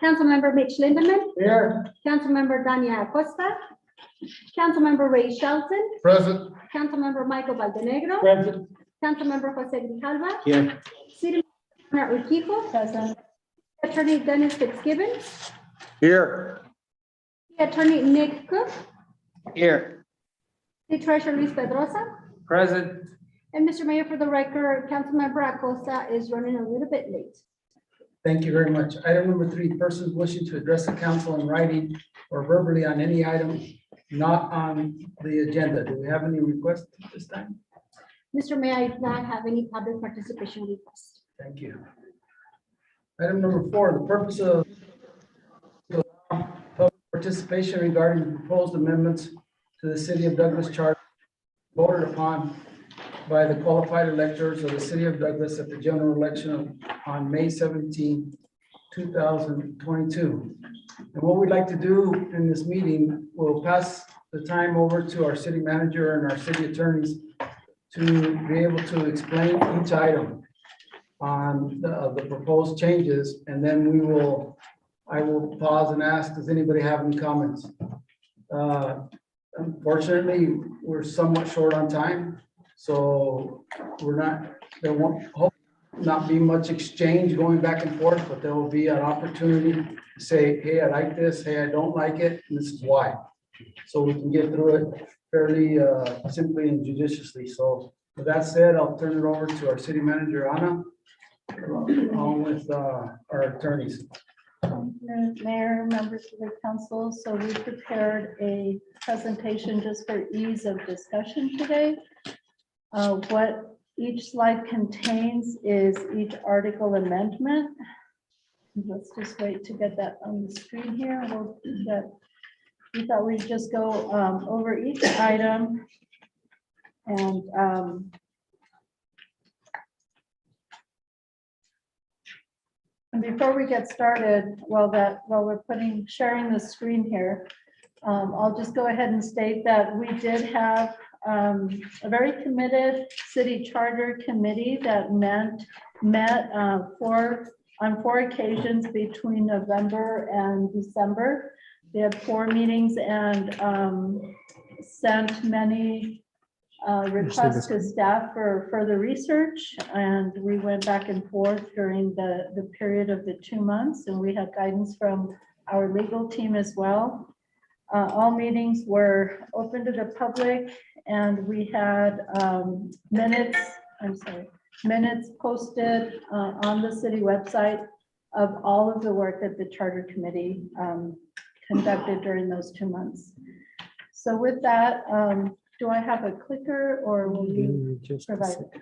Councilmember Mitch Lindemann, Here. Councilmember Dania Acosta, Councilmember Ray Shelton, Present. Councilmember Michael Valdenegro, Present. Councilmember Jose Grijalva, Here. City Manager Urquijo, present. Attorney Dennis Fitzgibbon, Here. Attorney Nick Cook, Here. City Treasurer Luis Pedrosa, Present. and Mr. Mayor, for the record, Councilmember Acosta is running a little bit late. Thank you very much. Item number 3, persons wishing to address the council in writing or verbally on any item not on the agenda. Do we have any requests at this time? Mr. Mayor, I do not have any public participation request. Thank you. Item number 4, the purpose of public participation regarding the proposed amendments to the City of Douglas Charter voted upon by the qualified electors of the City of Douglas at the general election on May 17, 2022. And what we'd like to do in this meeting, we'll pass the time over to our city manager and our city attorneys to be able to explain each item on the proposed changes, and then I will pause and ask, does anybody have any comments? Unfortunately, we're somewhat short on time, so there won't hope not be much exchange going back and forth, but there will be an opportunity to say, hey, I like this, hey, I don't like it, and this is why. So we can get through it fairly simply and judiciously. So with that said, I'll turn it over to our city manager, Ana, along with our attorneys. Mayor, members of the council, so we prepared a presentation just for ease of discussion today. What each slide contains is each article amendment. Let's just wait to get that on the screen here. We thought we'd just go over each item and before we get started, while we're sharing the screen here, I'll just go ahead and state that we did have a very committed city charter committee that met on 4 occasions between November and December. They had 4 meetings and sent many requests to staff for further research, and we went back and forth during the period of the 2 months, and we had guidance from our legal team as well. All meetings were open to the public, and we had minutes posted on the city website of all of the work that the charter committee conducted during those 2 months. So with that, do I have a clicker or will you provide it?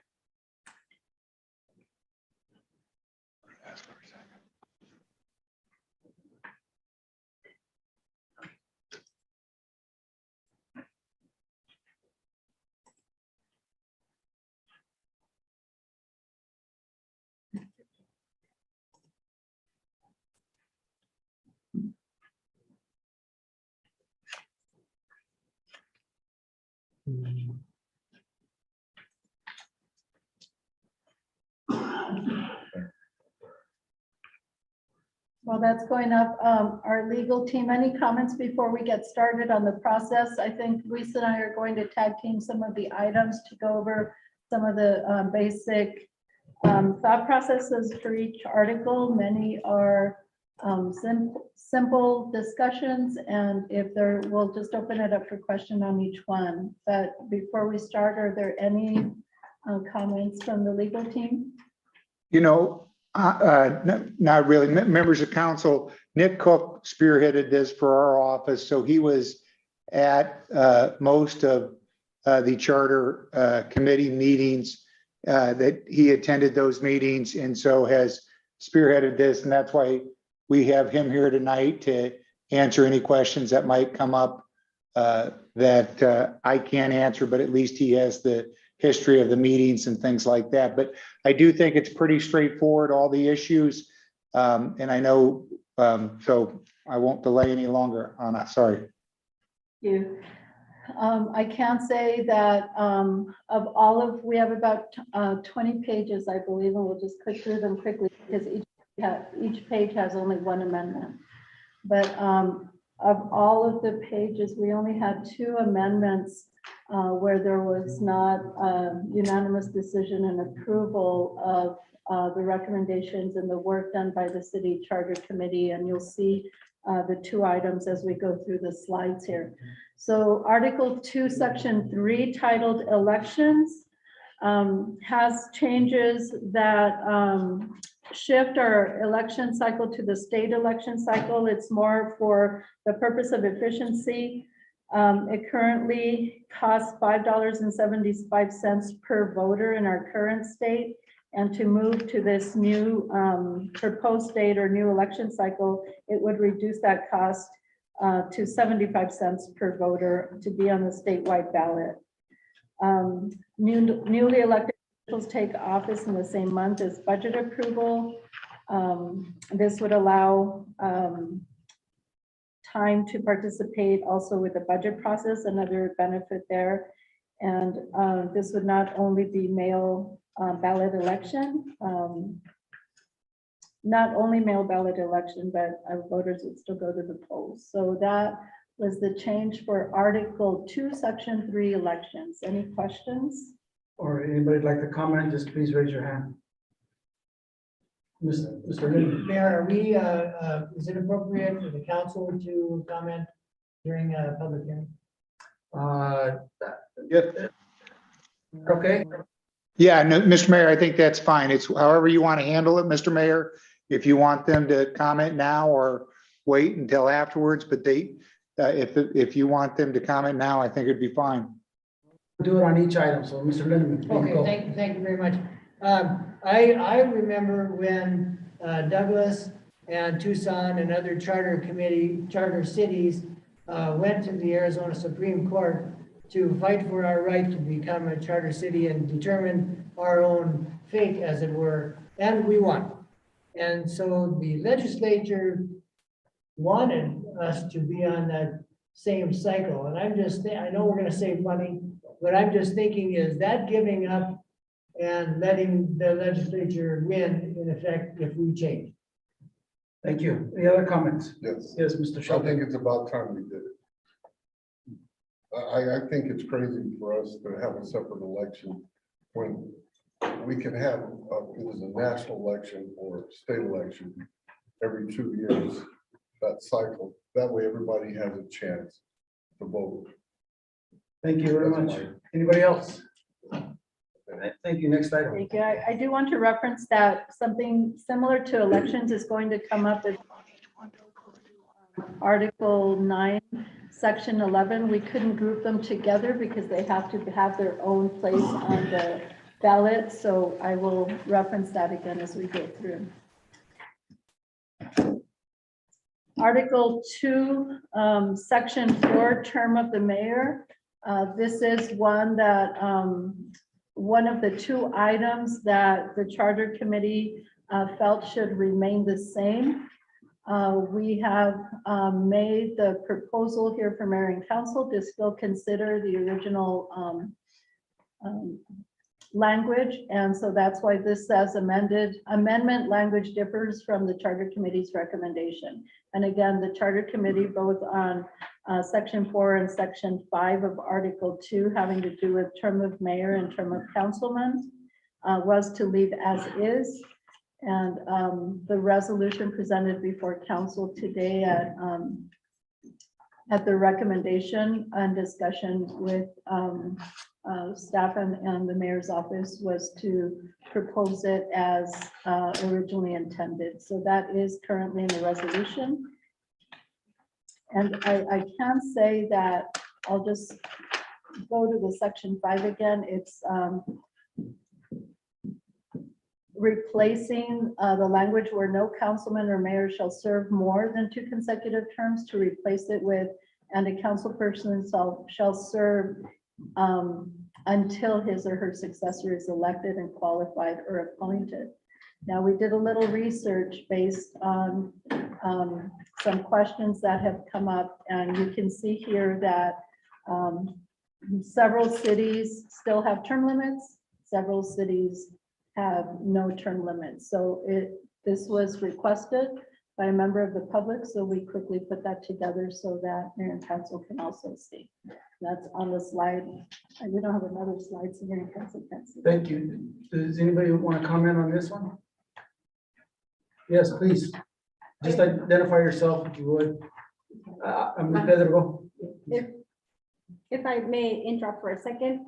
While that's going up, our legal team, any comments before we get started on the process? I think Lisa and I are going to tag team some of the items to go over some of the basic thought processes for each article. Many are simple discussions, and if there, we'll just open it up for question on each one. But before we start, are there any comments from the legal team? You know, not really. Members of council, Nick Cook spearheaded this for our office, so he was at most of the charter committee meetings, that he attended those meetings, and so has spearheaded this, and that's why we have him here tonight to answer any questions that might come up that I can't answer, but at least he has the history of the meetings and things like that. But I do think it's pretty straightforward, all the issues. And I know, so I won't delay any longer on that. Sorry. Thank you. I can say that of all of, we have about 20 pages, I believe, and we'll just click through them quickly because each each page has only one amendment. But of all of the pages, we only had 2 amendments where there was not a unanimous decision and approval of the recommendations and the work done by the city charter committee. And you'll see the 2 items as we go through the slides here. So Article 2, Section 3, titled Elections, has changes that shift our election cycle to the state election cycle. It's more for the purpose of efficiency. It currently costs $5.75 per voter in our current state. And to move to this new proposed state or new election cycle, it would reduce that cost to 75 cents per voter to be on the statewide ballot. Newly elected officials take office in the same month as budget approval. This would allow time to participate also with the budget process, another benefit there. And this would not only be mail ballot election, not only mail ballot election, but voters would still go to the polls. So that was the change for Article 2, Section 3 elections. Any questions? Or anybody'd like to comment, just please raise your hand. Mr. Lynn. Mayor, are we, is it appropriate for the council to comment during a public hearing? Okay, Yeah, no, Mr. Mayor, I think that's fine. It's however you want to handle it, Mr. Mayor. If you want them to comment now or wait until afterwards, but they, if you want them to comment now, I think it'd be fine. do it on each item, so Mr. Lindeman, please Okay, go. thank you very much. I remember when Douglas and Tucson and other charter cities went to the Arizona Supreme Court to fight for our right to become a charter city and determine our own fate, as it were, and we won. And so the legislature wanted us to be on that same cycle. And I'm just, I know we're gonna save money, but I'm just thinking, is that giving up and letting the legislature win in effect if we change? Thank you. Any other comments? Yes, Yes, Mr. I Shelby. think it's about time we did it. I think it's crazy for us to have a separate election when we can have, it is a national election or state election every 2 years, that cycle. That way everybody has a chance to vote. Thank you very That's much. mine. Anybody else? Thank you. Next item. Thank you. I do want to reference that something similar to elections is going to come up in Article 9, Section 11. We couldn't group them together because they have to have their own place on the ballot. So I will reference that again as we go through. Article 2, Section 4, term of the mayor. This is one that one of the 2 items that the charter committee felt should remain the same. We have made the proposal here for mayor and council to still consider the original language. And so that's why this says amendment language differs from the charter committee's recommendation. And again, the charter committee, both on Section 4 and Section 5 of Article 2, having to do with term of mayor and term of councilman, was to leave as is. And the resolution presented before council today at the recommendation and discussion with staff and the mayor's office was to propose it as originally intended. So that is currently in the resolution. And I can say that I'll just go to the Section 5 again. It's replacing the language where no councilman or mayor shall serve more than 2 consecutive terms, to replace it with, and a council person shall serve until his or her successor is elected and qualified or appointed. Now, we did a little research based on some questions that have come up, and you can see here that several cities still have term limits, several cities have no term limits. So This was requested by a member of the public, so we quickly put that together so that mayor and council can also see. That's on the slide. And we don't have another slide, so mayor and council can see. Thank you. Does anybody want to comment on this one? Yes, please. Just identify yourself if you would. I'm Pedro. If I may interrupt for a second,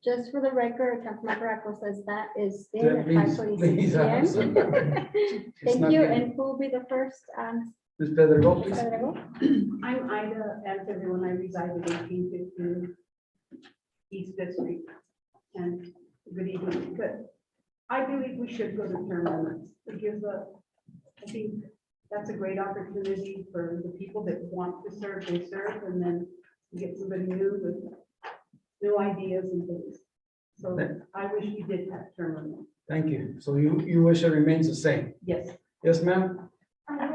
just for the record, Councilman Braco says that is Yeah, there at please, 5:26 please. p.m. It's Thank not you, good. and who will be the first? Ms. Pedro, please. I'm Ida, as everyone, I reside at 1815 East Fifth Street. And good evening, but I believe we should go to term limits. It gives I think that's a great opportunity for the people that want to serve, they serve, and then you get somebody new with new ideas and things. So I wish we did have term limits. Thank you. So you wish it remains the same? Yes. Yes, ma'am? I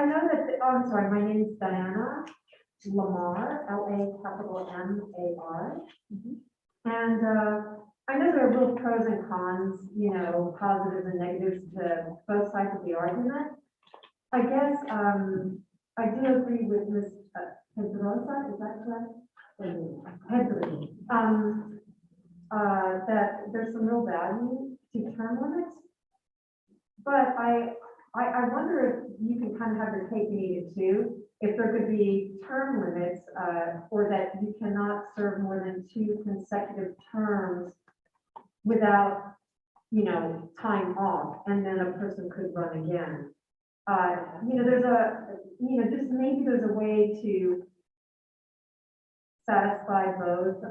know that, I'm sorry, my name is Diana Lamar, Lamar. And I know there are real pros and cons, you know, positives and negatives to both sides of the argument. I guess I do agree with Ms. Pedrosa, is that correct? Pedro. That there's some real value to term limits. But I wonder if you can kind of have your cake and eat it too. If there could be term limits, or that you cannot serve more than 2 consecutive terms without, you know, time off, and then a person could run again. You know, just maybe there's a way to satisfy both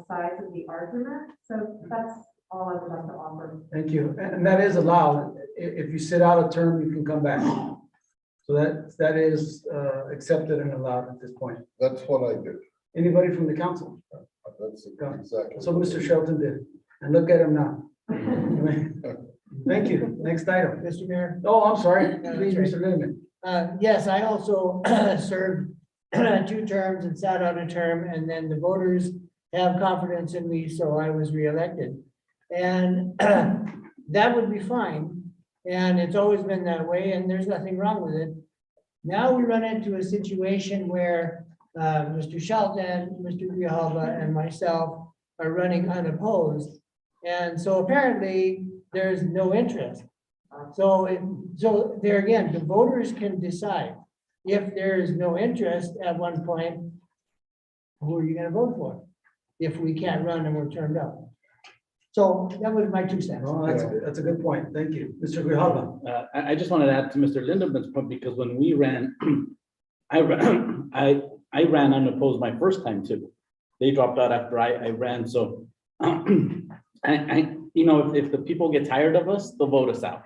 sides of the argument. So that's all I would like to offer. Thank you. And that is allowed. If you sit out a term, you can come back. So that is accepted and allowed at this point. That's what I did. Anybody from the council? That's exactly. So Mr. Shelton did. And look at him now. Thank you. Next item. Mr. Mayor? Oh, I'm sorry. that's Please, right. Mr. Lindeman. Yes, I also served 2 terms and sat out a term, and then the voters have confidence in me, so I was reelected. And that would be fine, and it's always been that way, and there's nothing wrong with it. Now we run into a situation where Mr. Shelton, Mr. Grijalva, and myself are running unopposed. And so apparently there's no interest. So there again, the voters can decide. If there is no interest at one point, who are you gonna vote for? If we can't run and we're turned up. So that was my 2 cents. Oh, that's a good point. Thank you. Mr. Grijalva. I just wanted to add to Mr. Lindeman's point, because when we ran, I ran unopposed my first time too. They dropped out after I ran, so you know, if the people get tired of us, they'll vote us out.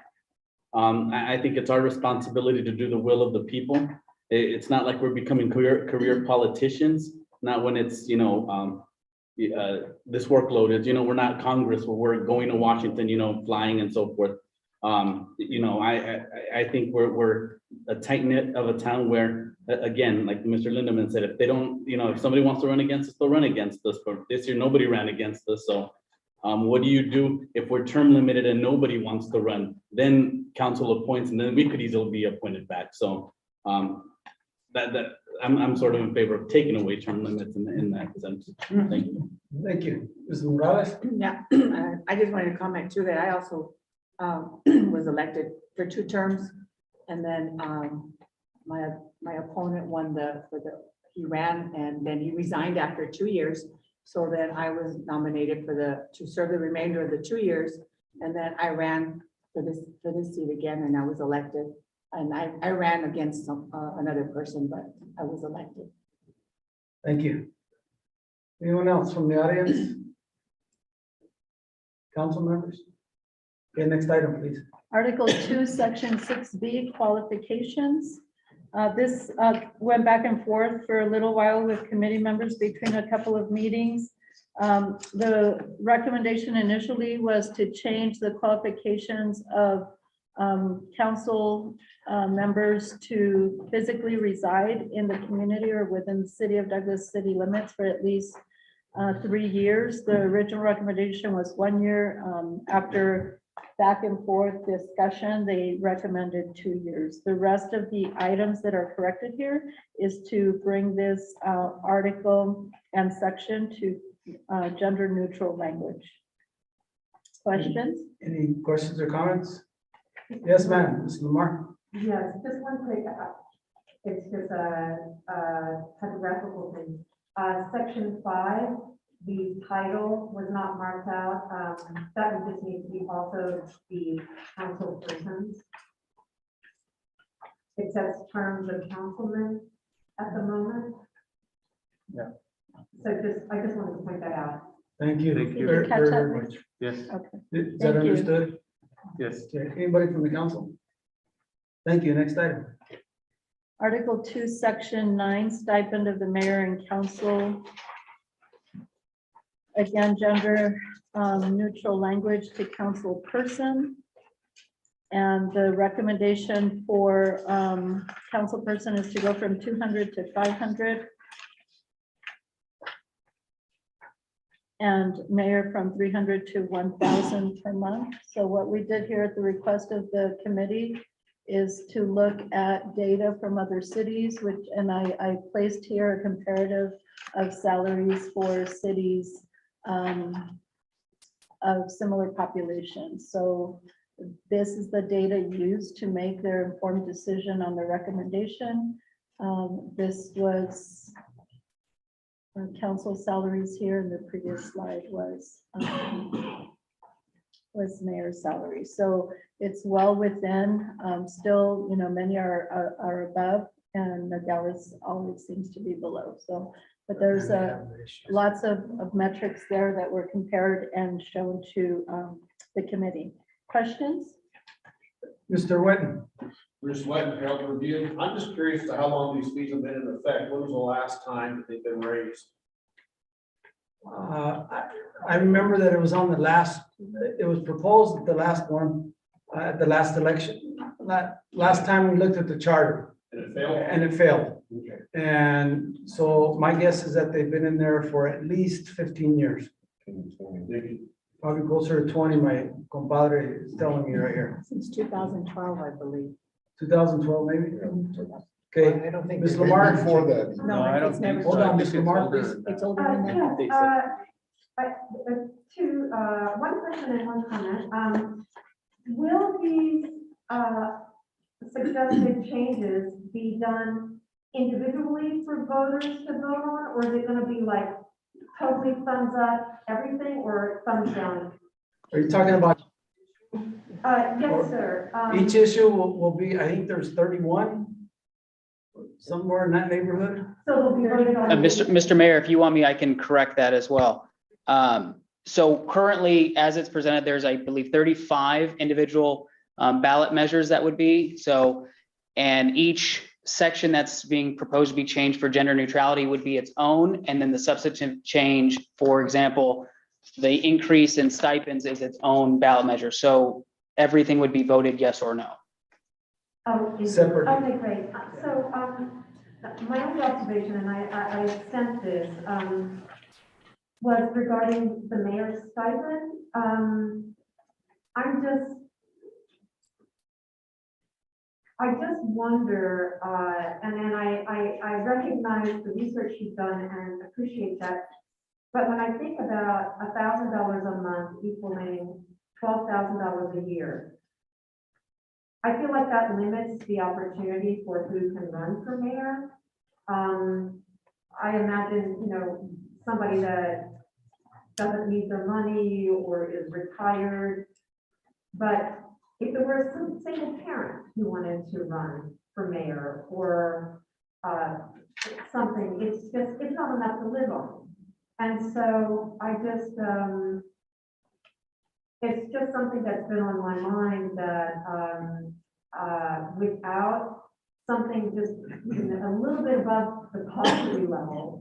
I think it's our responsibility to do the will of the people. It's not like we're becoming career politicians, not when it's, you know, this workload is, you know, we're not Congress where we're going to Washington, you know, flying and so forth. You know, I think we're a tight knit of a town where, again, like Mr. Lindeman said, if they don't, you know, if somebody wants to run against us, they'll run against us. But this year, nobody ran against us. So what do you do if we're term limited and nobody wants to run? Then council appoints, and then we could easily be appointed back. So I'm sort of in favor of taking away term limits in that sense. Thank you. Thank you. Mrs. Morales. Yeah, I just wanted to comment too, that I also was elected for 2 terms. And then my opponent won he ran, and then he resigned after 2 years. So then I was nominated to serve the remainder of the 2 years. And then I ran for this seat again, and I was elected. And I ran against another person, but I was elected. Thank you. Anyone else from the audience? Council members? Okay, next item, please. Article 2, Section 6B, qualifications. This went back and forth for a little while with committee members between a couple of meetings. The recommendation initially was to change the qualifications of council members to physically reside in the community or within the city of Douglas city limits for at least 3 years. The original recommendation was 1 year. After back and forth discussion, they recommended 2 years. The rest of the items that are corrected here is to bring this article and section to gender neutral language. Questions? Any questions or comments? Yes, ma'am, Ms. Lamar. Yes, just one quick, it's just a typographical thing. Section 5, the title was not marked out. That would just need to be also the council persons. It says terms of councilman at the moment. Yeah. So I just wanted to point that out. Thank you. Thank you. Very, Did you catch that, very Rich? much. Yes, Okay. Is that Thank you. understood? yes. Okay, anybody from the council? Thank you. Next item. Article 2, Section 9, stipend of the mayor and council. Again, gender neutral language to council person. And the recommendation for council person is to go from 200 to 500. And mayor from 300 to 1,000 per month. So what we did here at the request of the committee is to look at data from other cities, which, and I placed here a comparative of salaries for cities of similar populations. So this is the data used to make their informed decision on the recommendation. This was council salaries here, and the previous slide was mayor's salary. So it's well within, still, you know, many are above, and Nogales always seems to be below. So, but there's lots of metrics there that were compared and shown to the committee. Questions? Mr. Witten. Bruce White, Herald Review. I'm just curious to how long these fees have been in effect. When was the last time that they've been raised? I remember that it was on the last, it was proposed at the last one, at the last election. Last time we looked at the charter. And it failed? And it failed. Okay. And so my guess is that they've been in there for at least 15 years. Probably closer to 20, my compadre is telling me right here. Since 2012, I believe. 2012, maybe? Yeah. Okay, I don't think. Ms. they're- Lamar. Before that. No, I don't it's never. think Hold so. I on, think Mr. it's Lamar, older please. than that. It's older than that. They said- One question and one comment. Will these suggested changes be done individually for voters to vote on, or is it gonna be like totally thumbs up everything or thumbs down? Are you talking about Yes, sir. each issue will be, I think there's 31, somewhere in that neighborhood? So they'll be voted on. Mr. Mayor, if you want me, I can correct that as well. So currently, as it's presented, there's, I believe, 35 individual ballot measures that would be. So, and each section that's being proposed to be changed for gender neutrality would be its own. And then the substantive change, for example, the increase in stipends is its own ballot measure. So everything would be voted yes or no. Oh, Separate. okay, great. So, my only observation, and I sent this, was regarding the mayor's stipend. I just wonder, and then I recognize the research you've done and appreciate that. But when I think about $1,000 a month equaling $12,000 a year, I feel like that limits the opportunity for who can run for mayor. I imagine, you know, somebody that doesn't need their money or is retired. But if there were some single parent who wanted to run for mayor or something, it's not enough to live on. And so I just, it's just something that's been on my mind that without something just a little bit above the poverty level,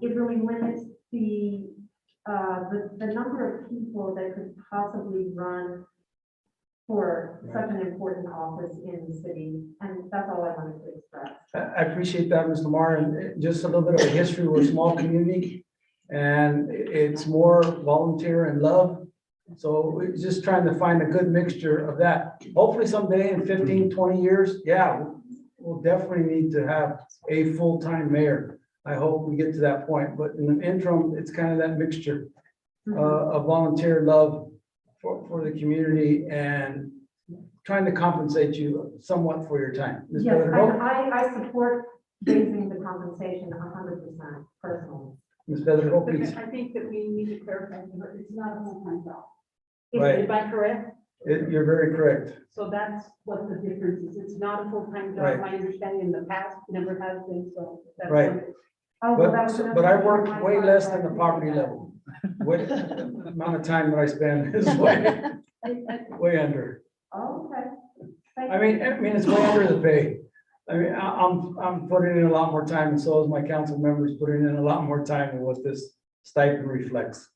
it really limits the number of people that could possibly run for such an important office in the city. And that's all I wanted to express. I appreciate that, Ms. Lamar, and just a little bit of a history. We're a small community and it's more volunteer and love So we're just trying to find a good mixture of that. Hopefully someday in 15, 20 years, yeah, we'll definitely need to have a full-time mayor. I hope we get to that point, but in the interim, it's kind of that mixture of volunteer love for the community and trying to compensate you somewhat for your time. Ms. Yes, Pedro? I support raising the compensation 100% personally. Ms. Pedro, please. I think that we need to clarify, that it's not a full-time job. Right. Am I correct? You're very correct. So that's what the difference is. It's not a full-time job. Right. My understanding in the past never has been, so. That's Right. what it is. Oh, well, that was But I another work one of way my less than the questions. poverty level. The amount of time that I spend is way under. Oh, okay. Thank I mean, it's way under the pay. I mean, I'm putting in a lot more time and so is my council members putting in a lot more time than what this stipend reflects.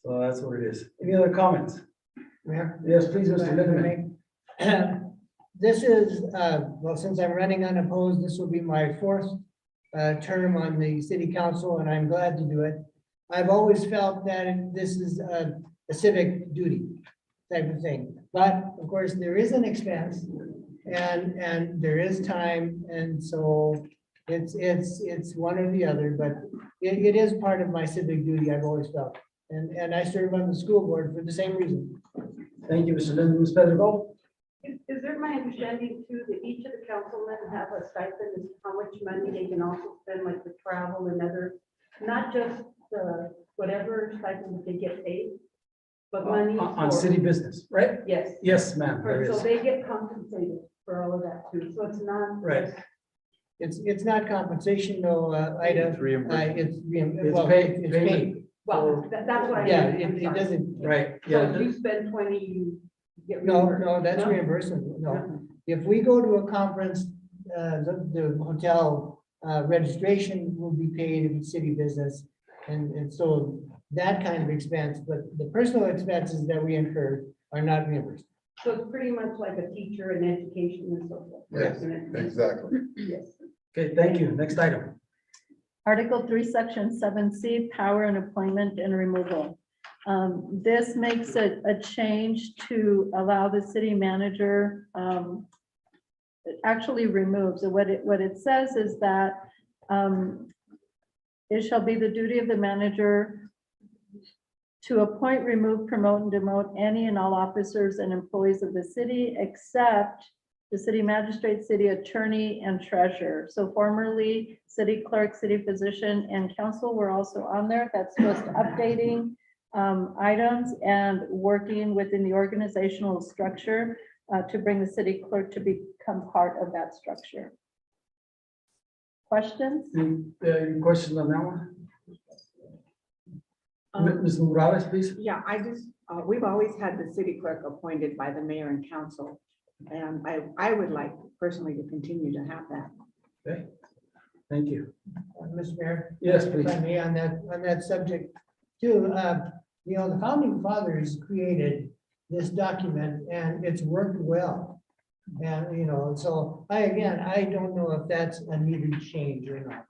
So that's what it is. Any other comments? Mayor? Yes, please, Mr. Lindeman. This is, well, since I'm running unopposed, this will be my fourth term on the city council, and I'm glad to do it. I've always felt that this is a civic duty type of thing. But of course, there is an expense and there is time, and so it's one or the other, but it is part of my civic duty, I've always felt. And I serve on the school board for the same reason. Thank you, Mr. Lindeman. Ms. Pedro? Is there my understanding too, that each of the councilmen have a stipend as to how much money they can also spend, like with travel and other, not just the whatever stipend that they get paid, but money. On for- city business, right? Yes. Yes, ma'am, there So is. they get compensated for all of that too, so it's not. Right. just- It's not compensation though, Ida. It's reimbursement. It's Well, paid, it's payment. paid. Well, that's what I mean. Yeah, I'm it sorry. doesn't, Right, So yeah. if you spend 20, you get. no, reimbursed. that's No? reimbursement, no. If we go to a conference, the hotel registration will be paid if it's city business. And so that kind of expense, but the personal expenses that we incur are not reimbursed. So it's pretty much like a teacher in education and so forth. Yes, isn't it? exactly. Yes. Okay, thank you. Next item. Article 3, Section 7C, power and appointment and removal. This makes a change to allow the city manager, it actually removes, and what it says is that it shall be the duty of the manager to appoint, remove, promote, and demote any and all officers and employees of the city, except the city magistrate, city attorney, and treasurer. So formerly, city clerk, city physician, and council were also on there. That's just updating items and working within the organizational structure to bring the city clerk to become part of that structure. Questions? Any questions on that one? Ms. Morales, please. Yeah, we've always had the city clerk appointed by the mayor and council. And I would like personally to continue to have that. Okay, thank you. Mr. Mayor? Yes, If please. I may, on that subject too, the founding fathers created this document and it's worked well. And, so I don't know if that's a needed change or not.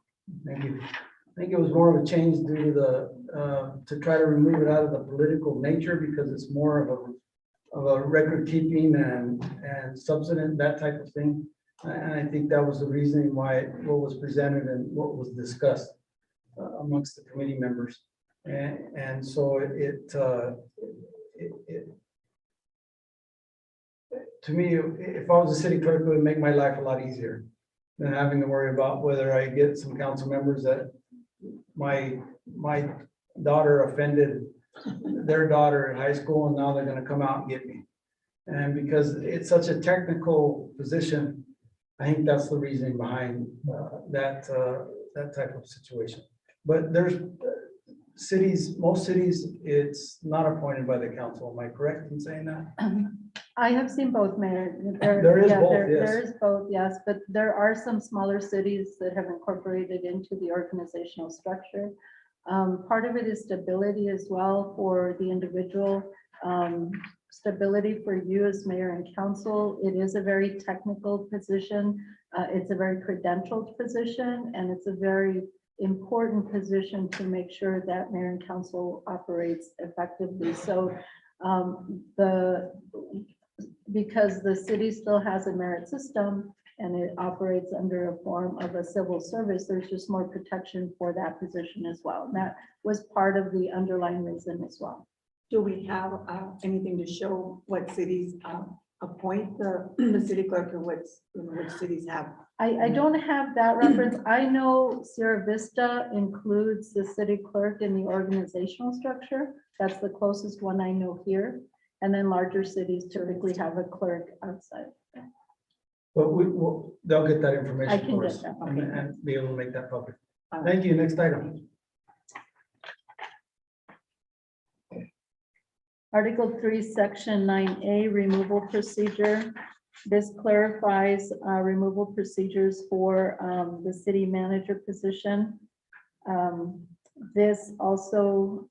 Thank you. I think it was more of a change due to the, to try to remove it out of the political nature because it's more of a record keeping and substantive, that type of thing. And I think that was the reasoning why what was presented and what was discussed amongst the committee members. And so to me, if I was a city clerk, it would make my life a lot easier than having to worry about whether I get some council members that my daughter offended their daughter in high school and now they're gonna come out and get me. And because it's such a technical position, I think that's the reasoning behind that type of situation. But there's most cities, it's not appointed by the council. Am I correct in saying that? I have seen both, Mayor. There is Yeah, both, there- yes. There is both, yes, but there are some smaller cities that have incorporated into the organizational structure. Part of it is stability as well for the individual, stability for you as mayor and council. It is a very technical position. It's a very credentialed position, and it's a very important position to make sure that mayor and council operates effectively. So Because the city still has a merit system and it operates under a form of a civil service, there's just more protection for that position as well. And that was part of the underlying reason as well. Do we have anything to show what cities appoint the city clerk or which cities have? I don't have that reference. I know Sierra Vista includes the city clerk in the organizational structure. That's the closest one I know here. And then larger cities typically have a clerk outside. But they'll get that I information can for get us that. and be able to make that public. All right. Thank you. Next item. Article 3, Section 9A, removal procedure. This clarifies removal procedures for the city manager position. This also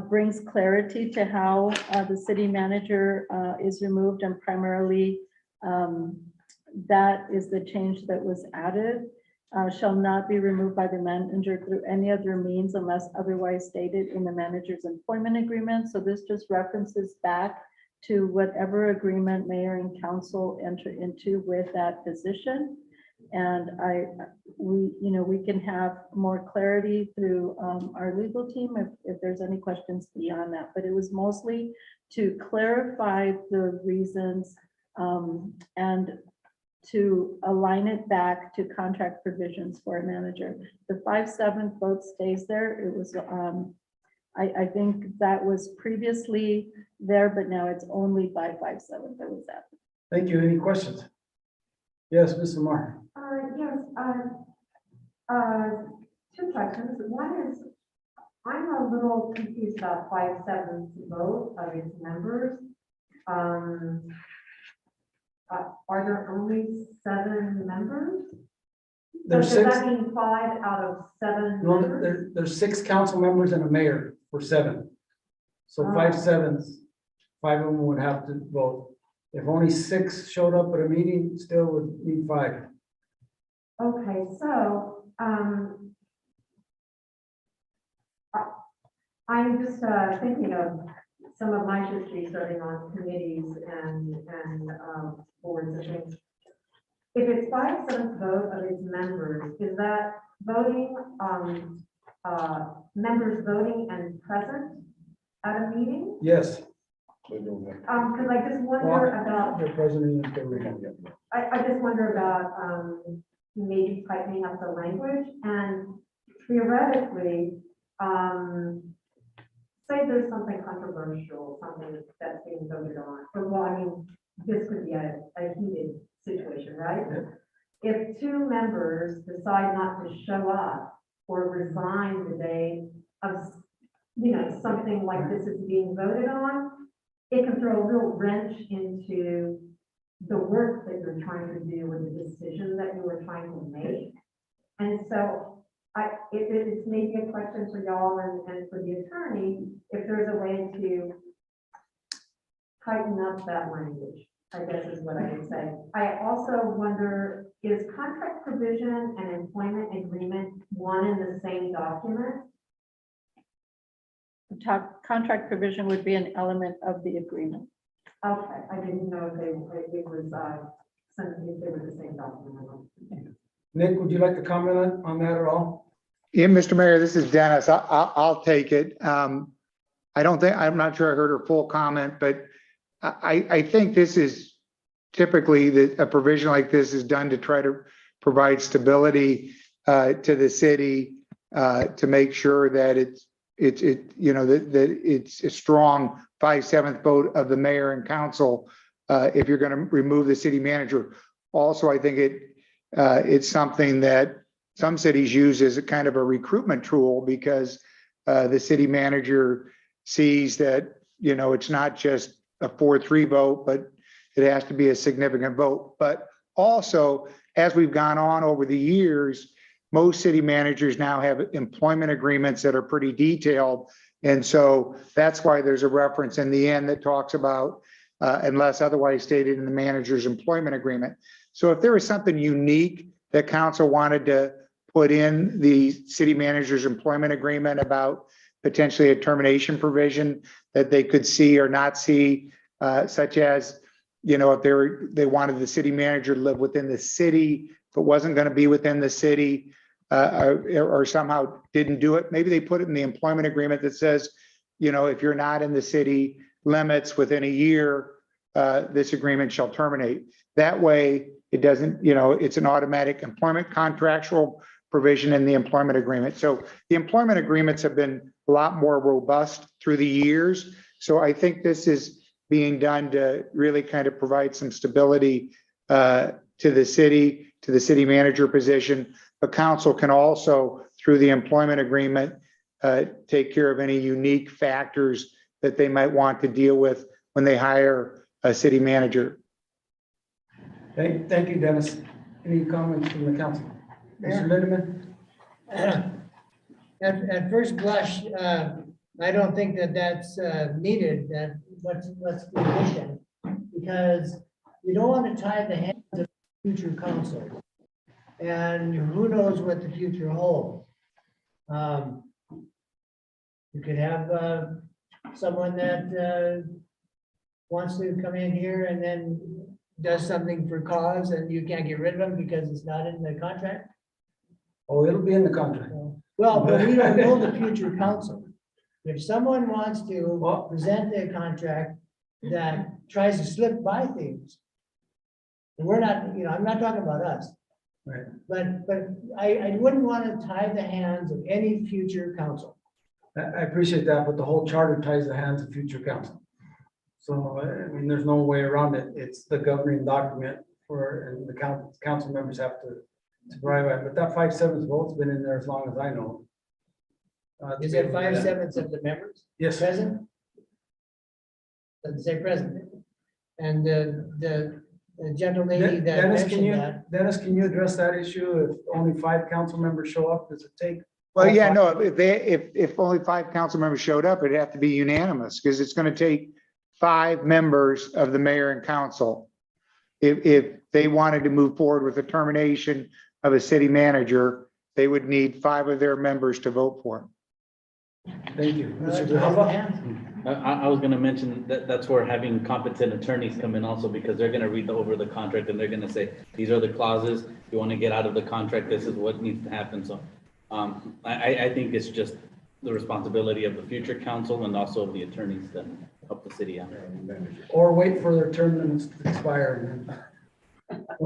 brings clarity to how the city manager is removed, and primarily that is the change that was added. Shall not be removed by the manager through any other means unless otherwise stated in the manager's employment agreement. So this just references back to whatever agreement mayor and council enter into with that position. And we can have more clarity through our legal team if there's any questions beyond that. But it was mostly to clarify the reasons and to align it back to contract provisions for a manager. The 5/7 vote stays there. It was, I think that was previously there, but now it's only by 5/7 that was that. Thank you. Any questions? Yes, Mr. Marr. Yes, two questions. One is, I'm a little confused about 5/7 vote of its members. Are there only 7 members? There's So does 6, that mean 5 out of 7 no, members? there's 6 council members and a mayor for 7. So 5/7s, 5 of them would have to vote. If only 6 showed up at a meeting, still would need 5. Okay, so, I'm just thinking of some of my history serving on committees and boards and things. If it's 5/7 vote of its members, is that voting, members voting and present at a meeting? Yes. They don't have. Because I just wonder about, The president and the mayor. I just wonder about maybe tightening up the language and theoretically, say there's something controversial, something that's being voted on, or well, I mean, this could be a heated situation, right? If 2 members decide not to show up or resign the day of, something like this is being voted on, it can throw a real wrench into the work that you're trying to do or the decision that you were trying to make. And so it's maybe a question for y'all and for the attorney, if there's a way to tighten up that language, I guess is what I would say. I also wonder, is contract provision and employment agreement one and the same document? The top contract provision would be an element of the agreement. Okay, I didn't know if it was, something, if they were the same document. Nick, would you like to comment on that at all? Yeah, Mr. Mayor, this is Dennis. I'll take it. I'm not sure I heard her full comment, but I think this is typically a provision like this is done to try to provide stability to the city, to make sure that it's a strong 5/7 vote of the mayor and council if you're going to remove the city manager. Also, I think it's something that some cities use as a kind of a recruitment tool, because the city manager sees that, it's not just a 4-3 vote, but it has to be a significant vote. But also, as we've gone on over the years, most city managers now have employment agreements that are pretty detailed. And so that's why there's a reference in the end that talks about unless otherwise stated in the manager's employment agreement. So if there was something unique that council wanted to put in the city manager's employment agreement about potentially a termination provision that they could see or not see, such as, you know, if they wanted the city manager to live within the city, but wasn't going to be within the city, or somehow didn't do it. Maybe they put it in the employment agreement that says, you know, if you're not in the city limits within a year, this agreement shall terminate. That way, it doesn't, you know, it's an automatic employment contractual provision in the employment agreement. So the employment agreements have been a lot more robust through the years. So I think this is being done to really kind of provide some stability to the city manager position. The council can also, through the employment agreement, take care of any unique factors that they might want to deal with when they hire a city manager. Thank you, Dennis. Any comments from the council? Mr. Lindeman? At first blush, I don't think that that's needed, that what's the addition? Because you don't want to tie the hands of future council. And who knows what the future holds. You could have someone that wants to come in here and then does something for cause and you can't get rid of them because it's not in the contract. Oh, it'll be in the contract. Well, but we don't know the future council. If someone wants to present a contract that tries to slip by things, and we're not, you know, I'm not talking about us. Right. But I wouldn't want to tie the hands of any future council. I appreciate that, but the whole charter ties the hands of future council. So, I mean, there's no way around it. It's the governing document and the council members have to provide it. But that 5/7 vote's been in there as long as I know. Is it 5/7 of the members? Yes. Present? Doesn't say present. And the gentle lady that mentioned that. Dennis, can you address that issue? If only 5 council members show up, does it take? Well, yeah, no, if only 5 council members showed up, it'd have to be unanimous because it's going to take 5 members of the mayor and council. If they wanted to move forward with the termination of a city manager, they would need 5 of their members to vote for it. Thank you. Mr. DeHalva? I was gonna mention that that's where having competent attorneys come in also, because they're gonna read over the contract and they're gonna say, these are the clauses, you wanna get out of the contract, this is what needs to happen, so. I think it's just the responsibility of the future council and also of the attorneys to help the city out. Or wait for their term limits to expire.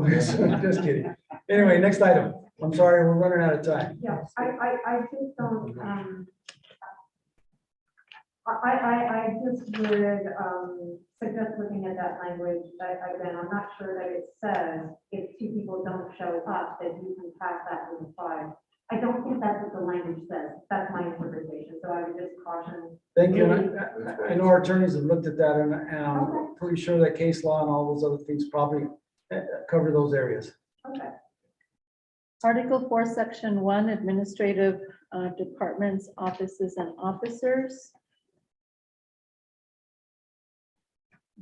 Just kidding. Anyway, next item. I'm sorry, we're running out of time. Yeah, I just don't, I just would suggest looking at that language, again, I'm not sure that it says if 2 people don't show up, that you can pass that with a 5. I don't think that's what the language says. That's my interpretation, so I would just caution. Thank you. I know our attorneys have looked at that and I'm pretty sure that case law and all those other things probably cover those areas. Okay. Article 4, Section 1, Administrative Departments, Offices and Officers.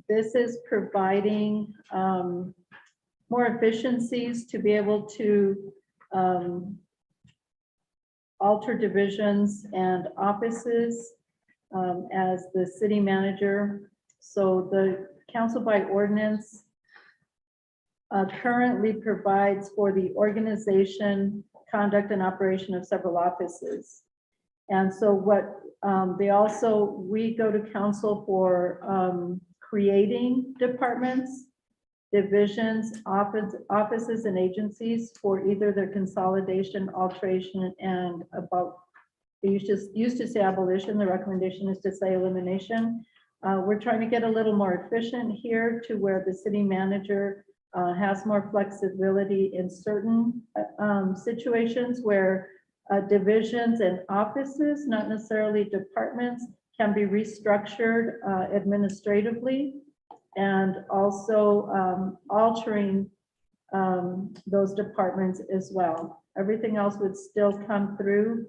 This is providing more efficiencies to be able to alter divisions and offices as the city manager. So the council by ordinance currently provides for the organization, conduct, and operation of several offices. And so what we go to council for creating departments, divisions, offices, and agencies for either their consolidation, alteration, and they used to say abolition. The recommendation is to say elimination. We're trying to get a little more efficient here to where the city manager has more flexibility in certain situations where divisions and offices, not necessarily departments, can be restructured administratively, and also altering those departments as well. Everything else would still come through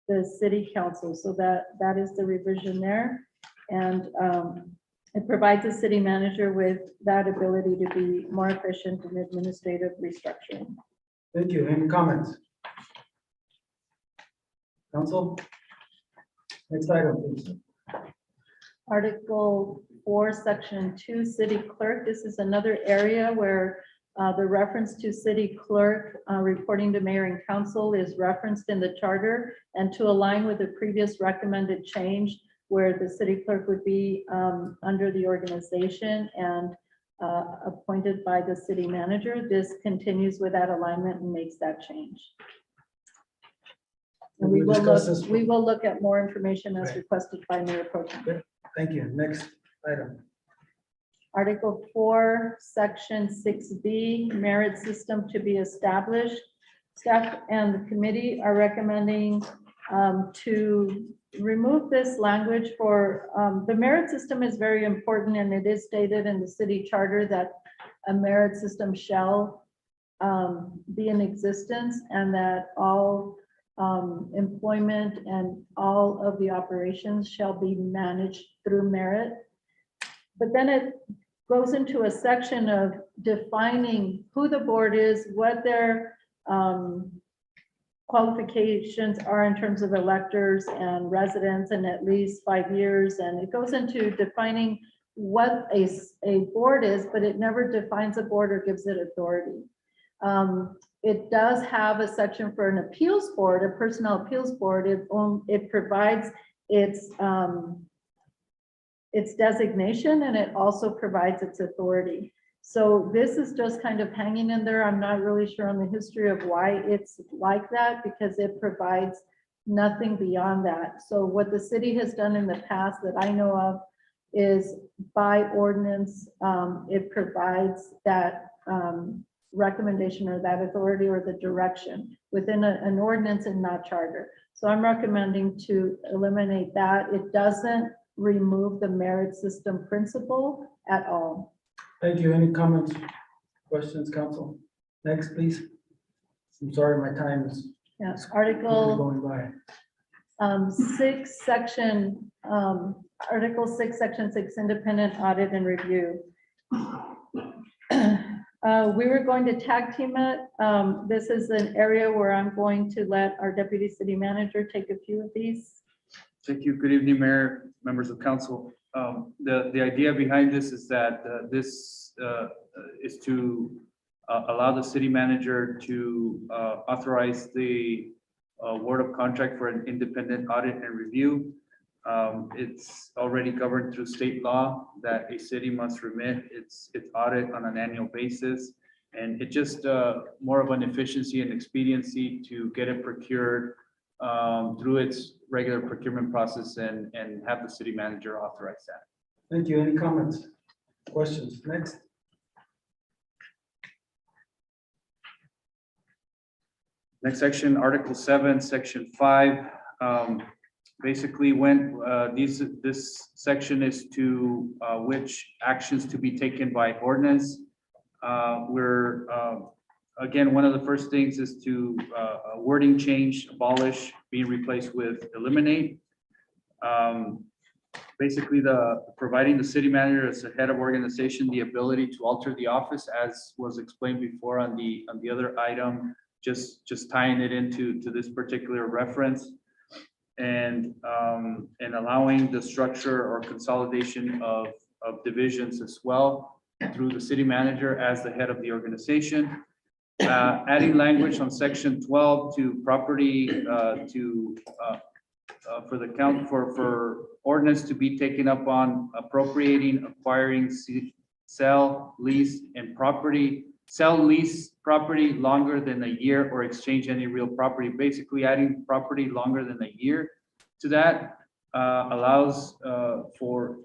the city council. So that is the revision there. And it provides the city manager with that ability to be more efficient in administrative restructuring. Thank you. Any comments? Council? Next item, please. Article 4, Section 2, City Clerk. This is another area where the reference to city clerk reporting to mayor and council is referenced in the charter, and to align with the previous recommended change where the city clerk would be under the organization and appointed by the city manager. This continues with that alignment and makes that change. And We discussed this. we will look at more information as requested by Mayor Pro Tem. Thank you. Next item. Article 4, Section 6B, merit system to be established. Staff and the committee are recommending to remove this language for, the merit system is very important, and it is stated in the city charter that a merit system shall be in existence, and that all employment and all of the operations shall be managed through merit. But then it goes into a section of defining who the board is, what their qualifications are in terms of electors and residents, and at least 5 years. And it goes into defining what a board is, but it never defines a board or gives it authority. It does have a section for an appeals board, a personnel appeals board. It provides its designation, and it also provides its authority. So this is just kind of hanging in there. I'm not really sure on the history of why it's like that, because it provides nothing beyond that. So what the city has done in the past that I know of is by ordinance, it provides that recommendation or that authority or the direction within an ordinance and not charter. So I'm recommending to eliminate that. It doesn't remove the merit system principle at all. Thank you. Any comments, questions, council? Next, please. I'm sorry, my time is Yes, quickly Article going by. 6, Article 6, Section 6, independent audit and review. We were going to tag team it. This is an area where I'm going to let our deputy city manager take a few of these. Thank you. Good evening, Mayor, members of council. The idea behind this is that this is to allow the city manager to authorize the award of contract for an independent audit and review. It's already governed through state law that a city must remit its audit on an annual basis. And it just more of an efficiency and expediency to get it procured through its regular procurement process and have the city manager authorize that. Thank you. Any comments, questions? Next. Next section, Article 7, Section 5. Basically, when this section is to which actions to be taken by ordinance. We're again, one of the first things is to wording change, abolish, being replaced with eliminate. Basically, providing the city manager as the head of organization the ability to alter the office, as was explained before on the other item, just tying it into this particular reference, and allowing the structure or consolidation of divisions as well through the city manager as the head of the organization. Adding language on section 12 to property for the count for ordinance to be taken up on appropriating, acquiring, sell, lease, and property, sell, lease property longer than a year or exchange any real property. Basically adding property longer than a year to that allows for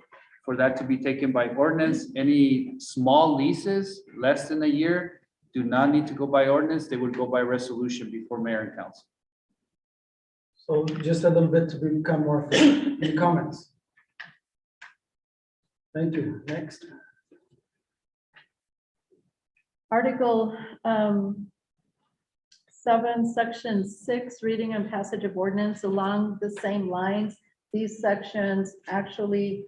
that to be taken by ordinance. Any small leases less than a year do not need to go by ordinance. They would go by resolution before mayor and council. So just a little bit to become more efficient. Any comments? Thank you. Next. Article 7, Section 6, reading and passage of ordinance along the same lines. These sections actually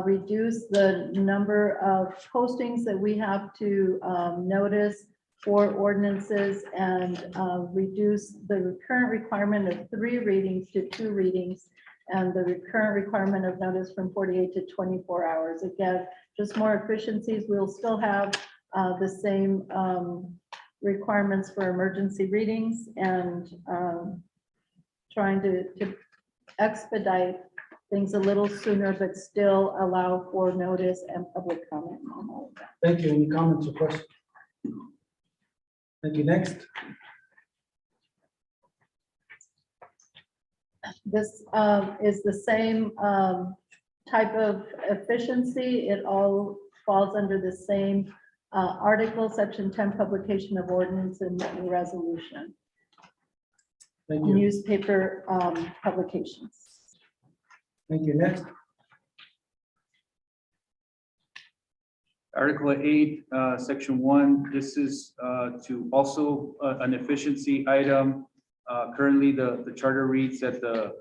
reduce the number of postings that we have to notice 4 ordinances and reduce the current requirement of 3 readings to 2 readings and the current requirement of notice from 48 to 24 hours. Again, just more efficiencies. We'll still have the same requirements for emergency readings and trying to expedite things a little sooner, but still allow for notice and public comment on all of that. Thank you. Any comments or questions? Thank you. Next. This is the same type of efficiency. It all falls under the same article, section 10, publication of ordinance and resolution, Thank you. newspaper publications. Thank you. Next. Article 8, Section 1, this is to also an efficiency item. Currently, the charter reads that the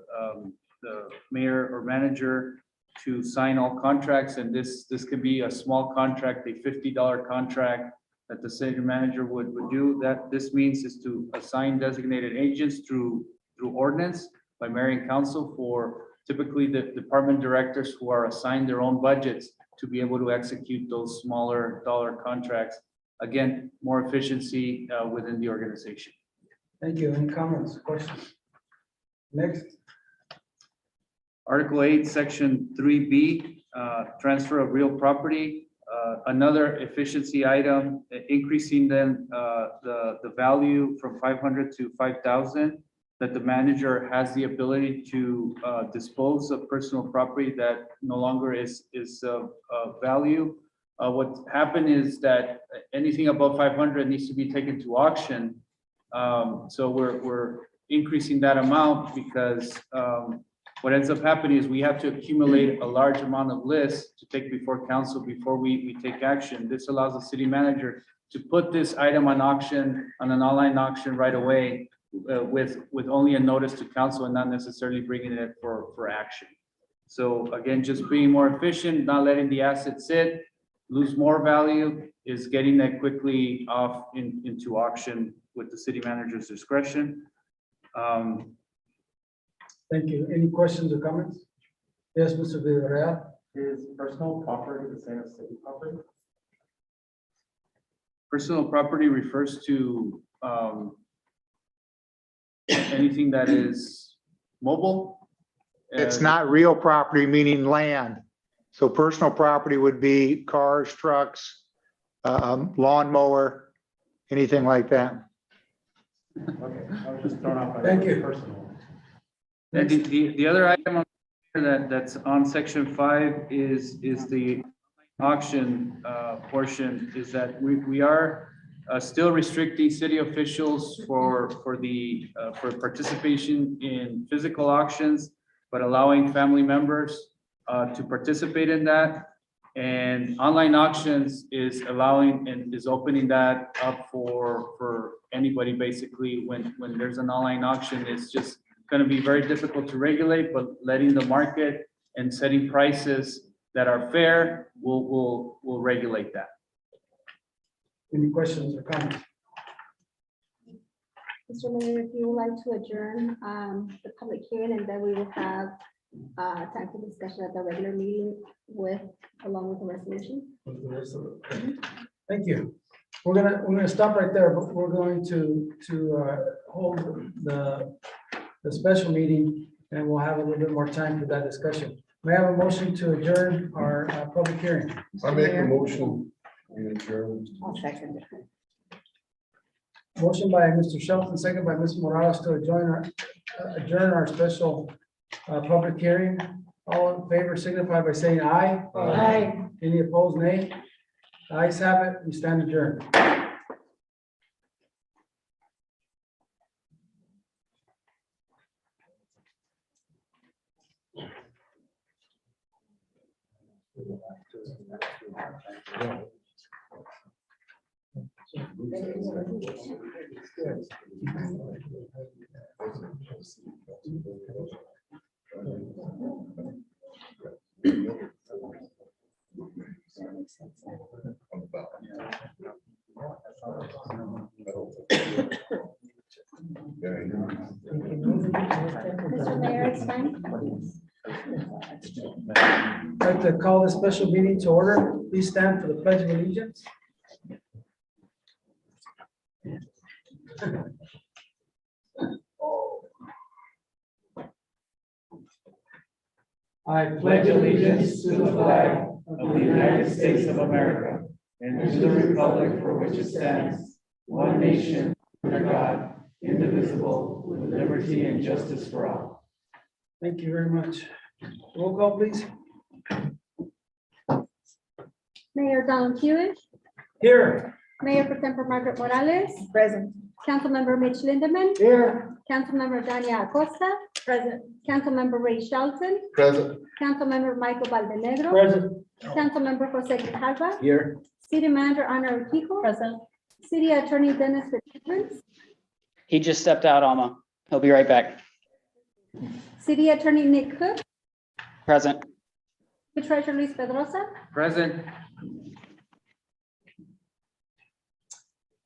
mayor or manager to sign all contracts, and this could be a small contract, a $50 contract that the city manager would do. That this means is to assign designated agents through ordinance by mayor and council for typically the department directors who are assigned their own budgets to be able to execute those smaller dollar contracts. Again, more efficiency within the organization. Thank you. Any comments, questions? Next. Article 8, Section 3B, transfer of real property. Another efficiency item, increasing then the value from 500 to 5,000, that the manager has the ability to dispose of personal property that no longer is of value. What happened is that anything above 500 needs to be taken to auction. So we're increasing that amount because what ends up happening is we have to accumulate a large amount of lists to take before council before we take action. This allows the city manager to put this item on auction, on an online auction right away with only a notice to council and not necessarily bringing it for action. So again, just being more efficient, not letting the asset sit, lose more value, is getting that quickly off into auction with the city manager's discretion. Thank you. Any questions or comments? Yes, Mr. Villarreal. Is personal property the same as city property? Personal property refers to anything that is mobile. It's not real property, meaning land. So personal property would be cars, trucks, lawnmower, anything like that. Okay, I was just thrown off by Thank you. personal. And the other item that's on Section 5 is the auction portion, is that we are still restricting city officials for participation in physical auctions, but allowing family members to participate in that. And online auctions is allowing and is opening that up for anybody. Basically, when there's an online auction, it's just going to be very difficult to regulate, but letting the market and setting prices that are fair will regulate that. Any questions or comments? Mr. Mayor, if you would like to adjourn the public hearing, and then we will have time for discussion at the regular meeting along with the resolution. With the rest of it. Thank you. We're gonna stop right there, but we're going to hold the special meeting, and we'll have a little bit more time for that discussion. May I have a motion to adjourn our public hearing? I make a motion. We adjourn. I'll second it. Motion by Mr. Shelton, second by Ms. Morales to adjourn our special public hearing. All in favor signify by saying aye. Aye. Any opposed, nay? The ayes have it. We stand adjourned. Mr. Mayor, it's time. I'd like to call this special meeting to order. Please stand for the pledge of allegiance. I pledge allegiance to the flag of the United States of America and to the republic for which it stands, one nation, under God, indivisible, with liberty and justice for all. Thank you very much. Roll call, please. Mayor Donald Hewitt, Here. Mayor Pro Tempore Margaret Morales, Present. Councilmember Mitch Lindemann, Here. Councilmember Dania Acosta, Present. Councilmember Ray Shelton, Present. Councilmember Michael Valdenegro, Present. Councilmember Jose Grijalva, Here. City Manager Ana Urquijo, Present. City Attorney Dennis Fitzgibbons, He just stepped out, Alma. He'll be right back. City Attorney Nick Cook, Present. the Treasurer Luis Pedrosa. Present.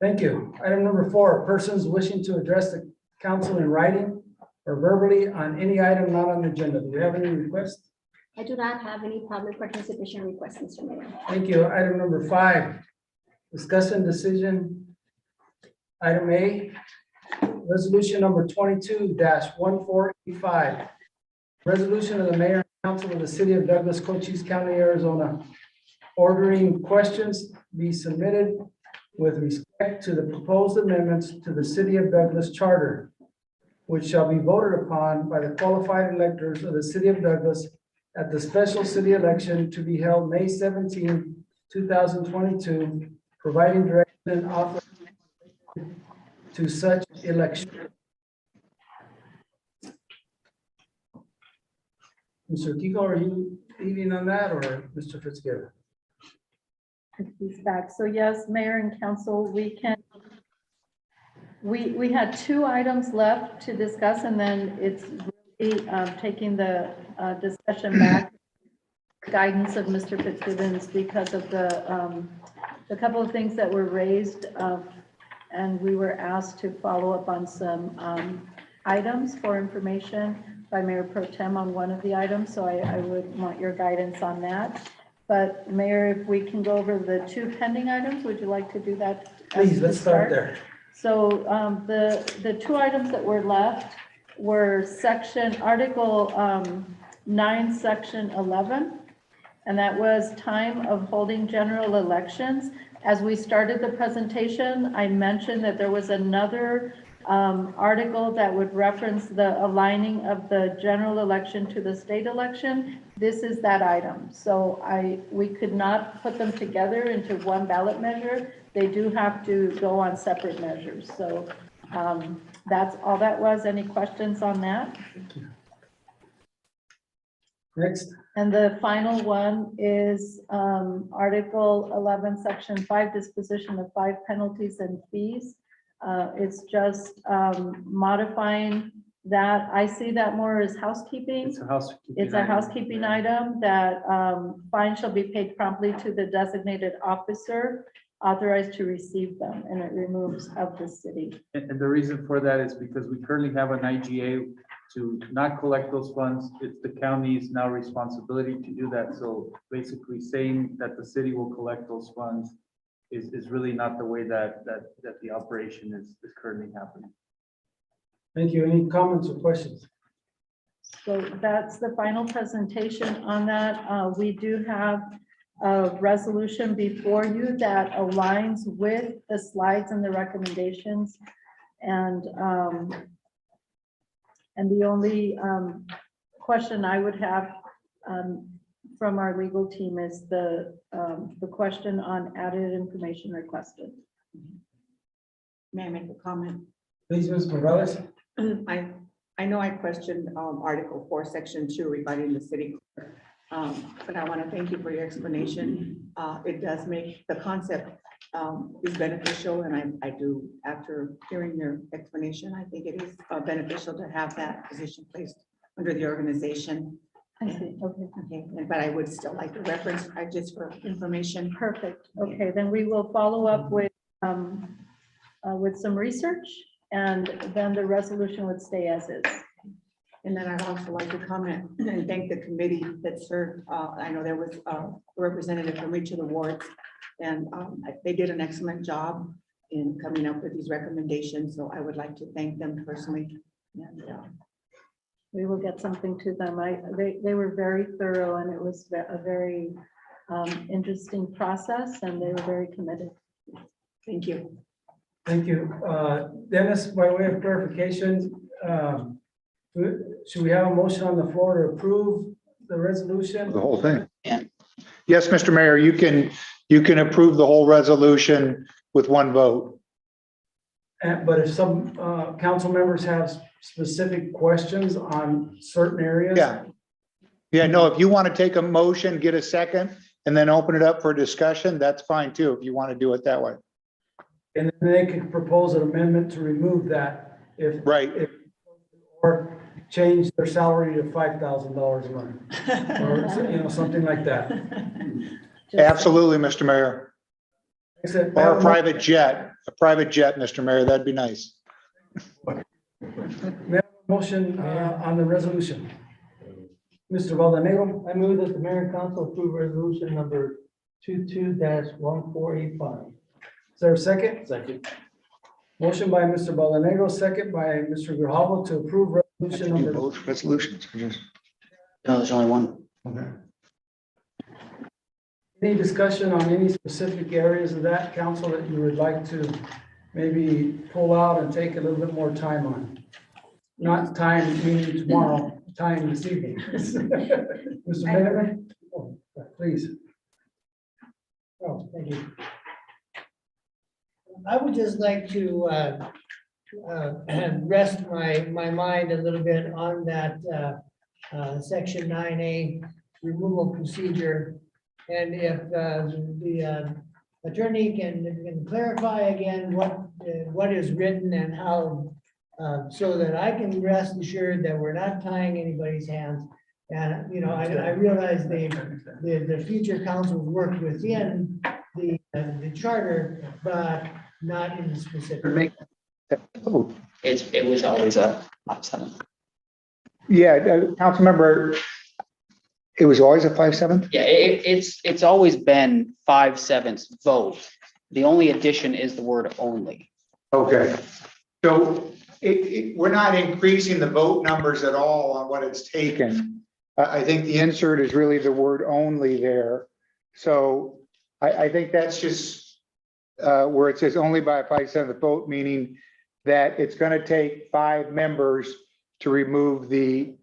Thank you. Item number 4, persons wishing to address the council in writing or verbally on any item not on the agenda. Do we have any requests? I do not have any public participation requests, Mr. Mayor. Thank you. Item number 5, discussion decision. Item A, resolution number 22-1485. Resolution of the mayor and council of the city of Douglas, Cochise County, Arizona, ordering questions be submitted with respect to the proposed amendments to the city of Douglas charter, which shall be voted upon by the qualified electors of the city of Douglas at the special city election to be held May 17, 2022, providing direction and authorization to such election. Mr. Kiko, are you leading on that, or Mr. Fitzgerald? He's back. So yes, Mayor and Council, we had 2 items left to discuss, and then it's really taking the discussion back, guidance of Mr. Fitzgibbons, because of the couple of things that were raised, and we were asked to follow up on some items for information by Mayor Pro Tem on one of the items, so I would want your guidance on that. But Mayor, if we can go over the 2 pending items, would you like to do that? Please, let's start there. So the 2 items that were left were Article 9, Section 11, and that was time of holding general elections. As we started the presentation, I mentioned that there was another article that would reference the aligning of the general election to the state election. This is that item. So we could not put them together into one ballot measure. They do have to go on separate measures. So that's all that was. Any questions on that? Next. And the final one is Article 11, Section 5, disposition of 5 penalties and fees. It's just modifying that. I see that more as housekeeping. It's a housekeeping. It's a item. housekeeping item that fine shall be paid promptly to the designated officer authorized to receive them, and it removes of the city. And the reason for that is because we currently have an IGA to not collect those funds. It's the county's now responsibility to do that. So basically saying that the city will collect those funds is really not the way that the operation is currently happening. Thank you. Any comments or questions? So that's the final presentation on that. We do have a resolution before you that aligns with the slides and the recommendations. And the only question I would have from our legal team is the question on added information requested. May I make a comment? Please, Ms. Morales. I know I questioned Article 4, Section 2 regarding the city clerk, but I want to thank you for your explanation. It does make the concept is beneficial, and I do, after hearing your explanation, I think it is beneficial to have that position placed under the organization. I see, okay. Okay, but I would still like to reference, just for information. Perfect. Okay, then we will follow up with with some research, and then the resolution would stay as is. And then I'd also like to comment and thank the committee that served. I know there was a representative from each of the wards, and they did an excellent job in coming up with these recommendations. So I would like to thank them personally. And We will get something to them. They were very thorough, and it was a very interesting process, and they were very committed. thank you. Thank you. Dennis, by way of clarification, should we have a motion on the floor to approve the resolution? The whole thing. Yeah. Yes, Mr. Mayor, you can approve the whole resolution with one vote. But if some council members have specific questions on certain areas. Yeah. Yeah, no, if you want to take a motion, get a second, and then open it up for discussion, that's fine too, if you want to do it that way. And then they could propose an amendment to remove that if. Right. Or change their salary to $5,000 a month, or, something like that. Absolutely, Mr. Mayor. Like I said, Or a private jet, Mr. Mayor, that'd be nice. we have a motion on the resolution. Mr. Valdenegro, I move that the mayor and council approve resolution number 22-1485. is there a second? Second. Motion by Mr. Valdenegro, second by Mr. Grijalvo to approve resolution number. Both resolutions. No, there's only one. Any discussion on any specific areas of that, council, that you would like to maybe pull out and take a little bit more time on? Not time meaning tomorrow, time this evening. Mr. Benjamin, please. Oh, thank you. I would just like to rest my mind a little bit on that section 9A removal procedure. And if the attorney can clarify again what is written and how, so that I can rest assured that we're not tying anybody's hands. And, I realize the future councils work within the charter, but not in the specific. It was always a 5-7. Yeah, council member, it was always a 5-7? Yeah, it's always been 5/7 vote. The only addition is the word only. Okay. So we're not increasing the vote numbers at all on what it's taken. I think the insert is really the word only there. So I think that's just where it says only by a 5/7 vote, meaning that it's going to take 5 members to remove the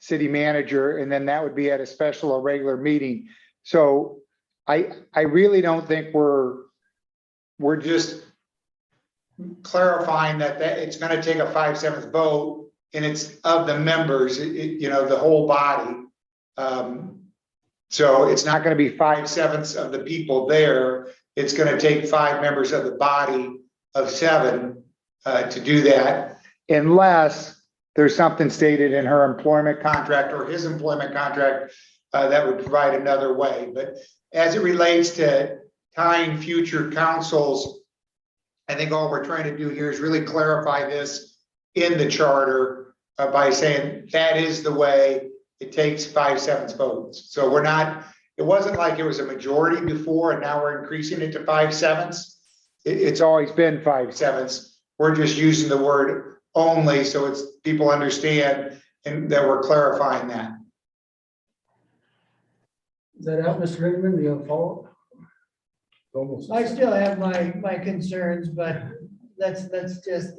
city manager, and then that would be at a special or regular meeting. So I really don't think we're just clarifying that it's going to take a 5/7 vote, and it's of the members, the whole body. So it's not going to be 5/7 of the people there. It's going to take 5 members of the body of 7 to do that, unless there's something stated in her employment contract or his employment contract that would provide another way. But as it relates to tying future councils, I think all we're trying to do here is really clarify this in the charter by saying that is the way it takes 5/7 votes. So it wasn't like it was a majority before and now we're increasing it to 5/7. It's always been 5/7. We're just using the word only so people understand and that we're clarifying that. Is that out, Mr. Rickman? Do you have a follow-up? I still have my concerns, but let's just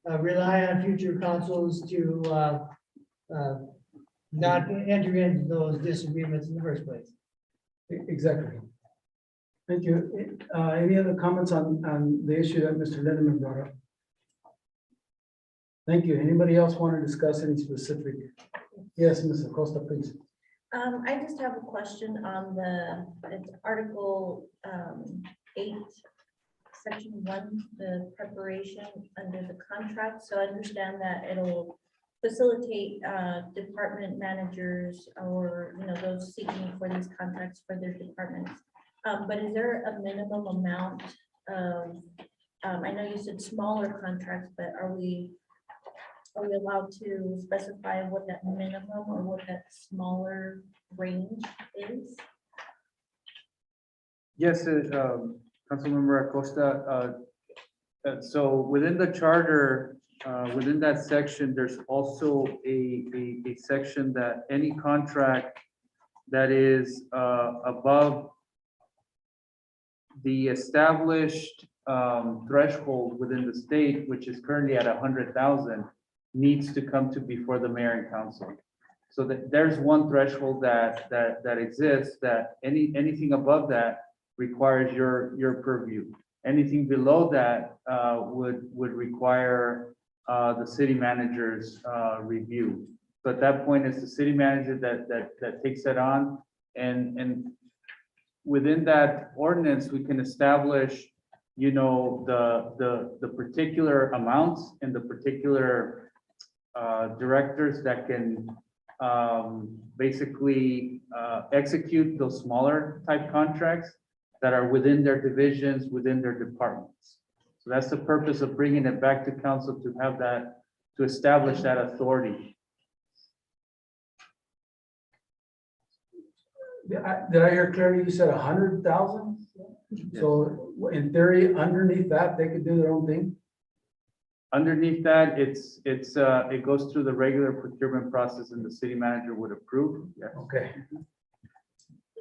rely on future councils to not enter into those disagreements in the first place. Exactly. Thank you. Any other comments on the issue that Mr. Lindemann brought up? Thank you. Anybody else want to discuss any specific? Yes, Ms. Acosta, please. I just have a question on it's Article 8, Section 1, the preparation under the contract. So I understand that it'll facilitate department managers or, those seeking for these contracts for their departments. But is there a minimum amount of, I know you said smaller contracts, but are we allowed to specify what that minimum or what that smaller range is? Yes, Councilmember Acosta, so within the charter, within that section, there's also a section that any contract that is above the established threshold within the state, which is currently at 100,000, needs to come to before the mayor and council. So that there's one threshold that exists, that anything above that requires your purview. Anything below that would require the city manager's review. So at that point, it's the city manager that takes that on, and within that ordinance, we can establish, you know, the particular amounts and the particular directors that can basically execute those smaller type contracts that are within their divisions, within their departments. So that's the purpose of bringing it back to council, to have that, to establish that authority. Did I hear clearly? You said 100,000? So in theory, underneath that, they could do their own thing? Underneath that, it goes through the regular procurement process and the city manager would approve. Yes. Okay.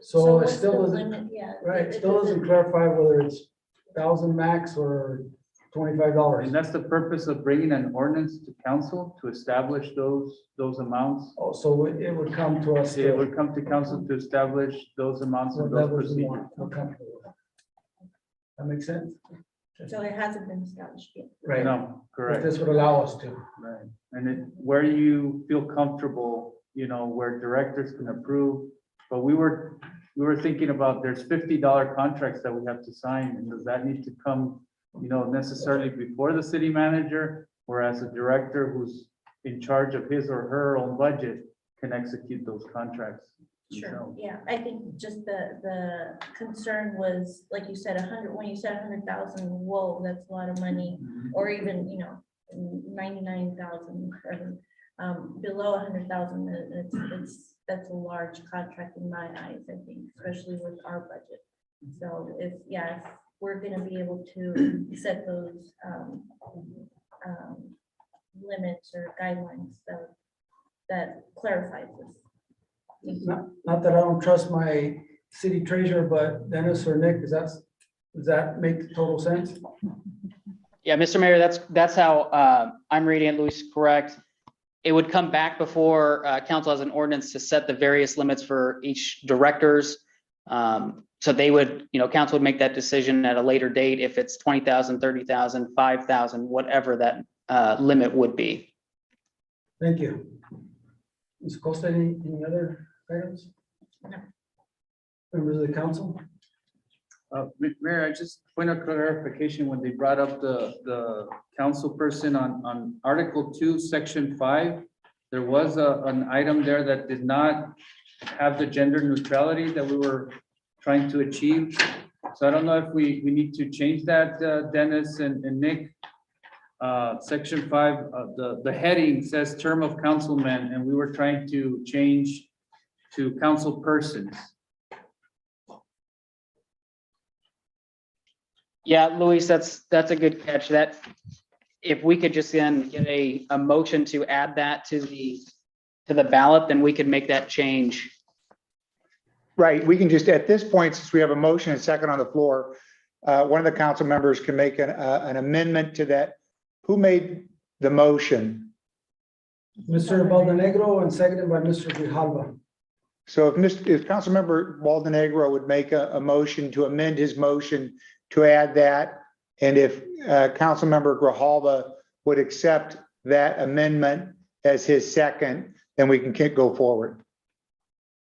So it what's still the doesn't, limit? Yeah. right, it still doesn't clarify whether it's 1,000 max or $25. And that's the purpose of bringing an ordinance to council, to establish those amounts. Oh, so it would come to us. It would come to council to establish those amounts What and those levels we procedures. want, we're comfortable with. That makes sense? So it hasn't been established yet. Right. No, If correct. this would allow us to. Right. And where you feel comfortable, you know, where directors can approve. But we were thinking about, there's $50 contracts that we have to sign, and does that need to come, you know, necessarily before the city manager? Whereas a director who's in charge of his or her own budget can execute those contracts. Sure, themselves. yeah, I think just the concern was, like you said, 100, when you said 100,000, whoa, that's a lot of money. Or even, you know, 99,000, below 100,000, that's a large contract in my eyes, I think, especially with our budget. So if we're gonna be able to set those limits or guidelines that clarifies this. Not that I don't trust my city treasurer, but Dennis or Nick, does that make total sense? Yeah, Mr. Mayor, that's how I'm reading it, Luis, correct. It would come back before council has an ordinance to set the various limits for each directors. So they would, you know, council would make that decision at a later date if it's 20,000, 30,000, 5,000, whatever that limit would be. Thank you. Ms. Costa, any other items? No. Members of the council? Mayor, I just point of clarification, when they brought up the council person on Article 2, Section 5, there was an item there that did not have the gender neutrality that we were trying to achieve. So I don't know if we need to change that, Dennis and Nick. Section 5, the heading says term of councilman, and we were trying to change to council persons. Yeah, Luis, that's a good catch. That if we could just then get a motion to add that to the ballot, then we could make that change. Right, we can just, at this point, since we have a motion and second on the floor, one of the council members can make an amendment to that. Who made the motion? Mr. Baldenegro and seconded by Mr. Grijalva. So if Councilmember Baldenegro would make a motion to amend his motion to add that, and if Councilmember Grijalva would accept that amendment as his second, then we can go forward.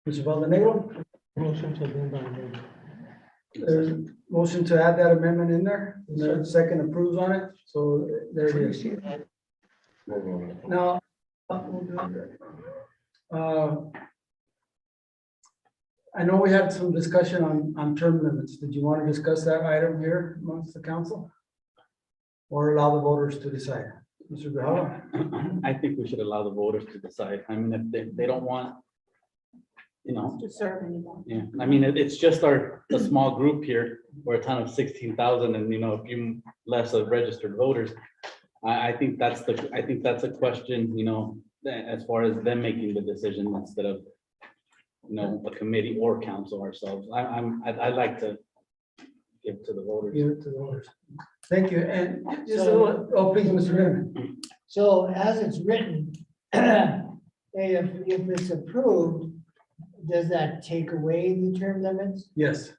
Mr. Baldenegro? Motion to amend. There's a motion to add that amendment in there. Is there a second approves on it? So there it is. Now, I know we had some discussion on term limits. Did you want to discuss that item here amongst the council? Or allow the voters to decide? Mr. Grijalva? I think we should allow the voters to decide. I mean, if they don't want, you know, To serve anymore. yeah, I mean, it's just a small group here. We're a town of 16,000 and, you know, a few less of registered voters. I think that's a question, you know, as far as them making the decision instead of, you know, a committee or council ourselves. I'd like to give to the voters. Give it to the voters. Thank you. And just a little, oh, please, Mr. Raymond. So as it's written, if it's approved, does that take away the term limits? Yes,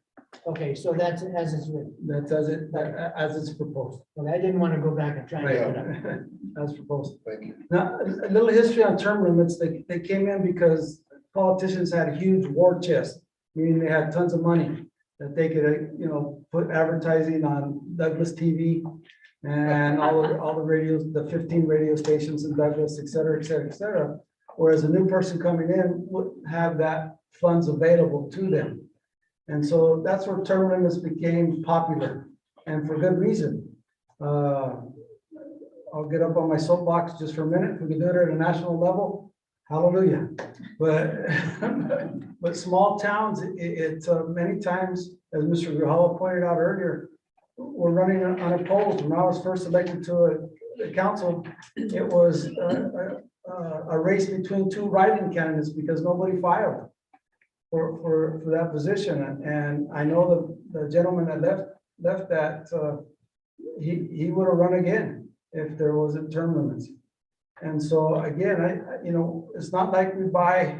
Okay, so that's as it's written. that's as it's proposed. Okay, I didn't want to go back and try to. put up. As proposed. Thank you. Now, a little history on term limits. They came in because politicians had a huge war chest, meaning they had tons of money that they could, you know, put advertising on Douglas TV and all the radios, the 15 radio stations in Douglas, et cetera, et cetera, et cetera. Whereas a new person coming in wouldn't have that funds available to them. And so that's where term limits became popular, and for good reason. I'll get up on my soapbox just for a minute. If we can do it at a national level, hallelujah. But small towns, it's many times, as Mr. Grijalva pointed out earlier, we're running unopposed. When I was first elected to the council, it was a race between two write-in candidates because nobody filed for that position. And I know the gentleman that left that, he would have run again if there wasn't term limits. And so again, you know, it's not like we buy,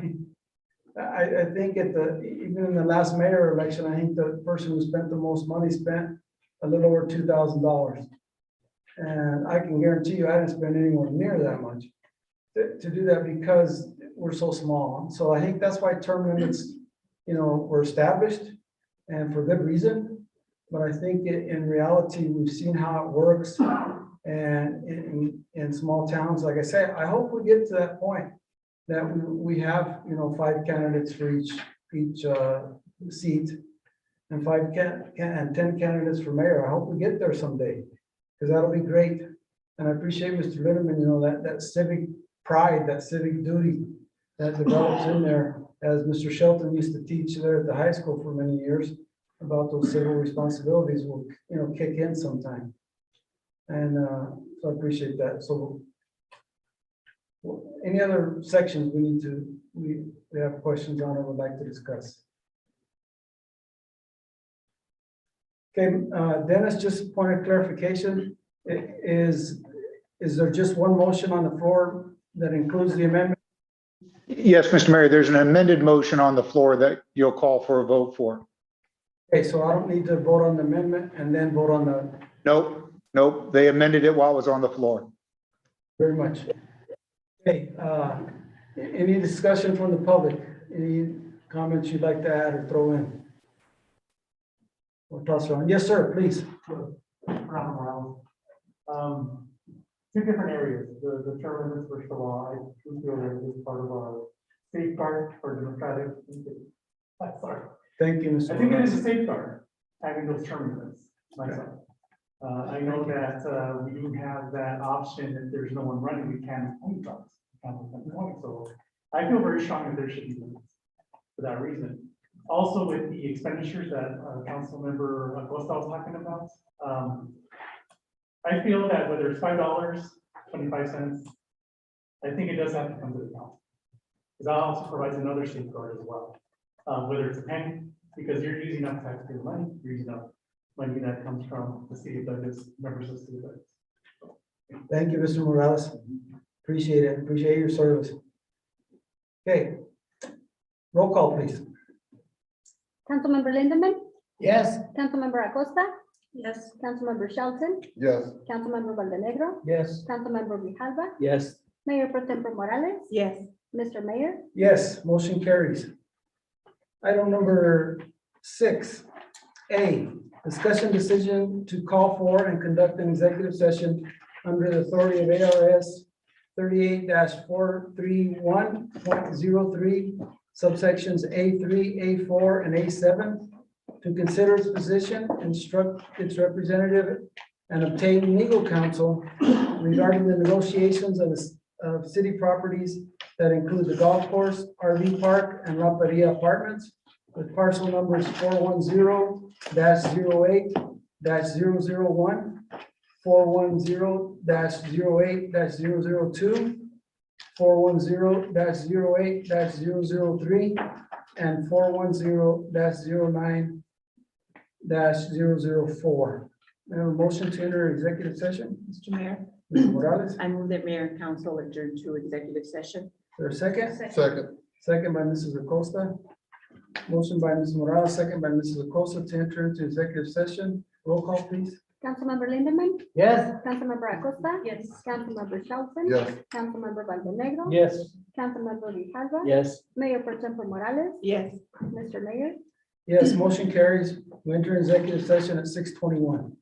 I think even in the last mayor election, I think the person who spent the most money spent a little over $2,000. And I can guarantee you, I didn't spend anywhere near that much to do that because we're so small. So I think that's why term limits, you know, were established and for good reason. But I think in reality, we've seen how it works. And in small towns, like I said, I hope we get to that point that we have, you know, 5 candidates for each seat and 10 candidates for mayor. I hope we get there someday because that'll be great. And I appreciate Mr. Lindeman, you know, that civic pride, that civic duty that develops in there, as Mr. Shelton used to teach there at the high school for many years about those civil responsibilities will, you know, kick in sometime. And so I appreciate that. So any other sections we have questions on or would like to discuss? Okay, Dennis, just a point of clarification. Is there just one motion on the floor that includes the amendment? Yes, Mr. Mayor, there's an amended motion on the floor that you'll call for a vote for. Okay, so I don't need to vote on the amendment and then vote on the. Nope, they amended it while it was on the floor. Very much. Okay, any discussion from the public? Any comments you'd like to add or throw in? Or toss around? Yes, sir, please. Two different areas, the term limits, first of all, I do feel that it is part of a safeguard for democratic. Sorry. Thank you, Mr. I think it is a safeguard, having those term limits myself. I know that we do have that option if there's no one running, we can appoint funds. So I feel very strong that there should be limits for that reason. Also with the expenditures that Council Member Acosta was talking about, I feel that whether it's $5, 25 cents, I think it does have to come to the council. Because that also provides another safeguard as well. Whether it's a penny, because you're using up taxpayer money, you're using up money that comes from the city of Douglas, members of the city of Douglas. Thank you, Mr. Morales. Appreciate it. Appreciate your service. Okay. Roll call, please. Councilmember Lindeman, Yes. Councilmember Acosta, Yes. Councilmember Shelton, Yes. Councilmember Valdenegro, Yes. Councilmember Grijalva, Yes. Mayor Pro Tempore Morales, Yes. Mr. Mayor, Yes, motion carries. Item number 6A, discussion decision to call for and conduct an executive session under the authority of ARS 38-431.03 subsections A3, A4, and A7, to consider its position, instruct its representative, and obtain legal counsel regarding the negotiations of city properties that include the golf course, RV park, and La Paria Apartments with parcel numbers 410-08-001, 410-08-002, 410-08-003, and 410-09-004. I have a motion to enter executive session. Mr. Mayor, Ms. Morales, I move that mayor and council adjourn to executive session. for a second? Second. Second by Mrs. Acosta. Motion by Mrs. Morales, second by Mrs. Acosta to enter into executive session. Roll call, please. Councilmember Lindemann, Yes? Councilmember Acosta. Yes. Councilmember Shelton. Yes. Councilmember Valdenegro. Yes. Councilmember Grijalva. Yes. Mayor Pro Tempore Morales. Yes. Mr. Mayor. Yes, motion carries. We enter executive session at 6:21.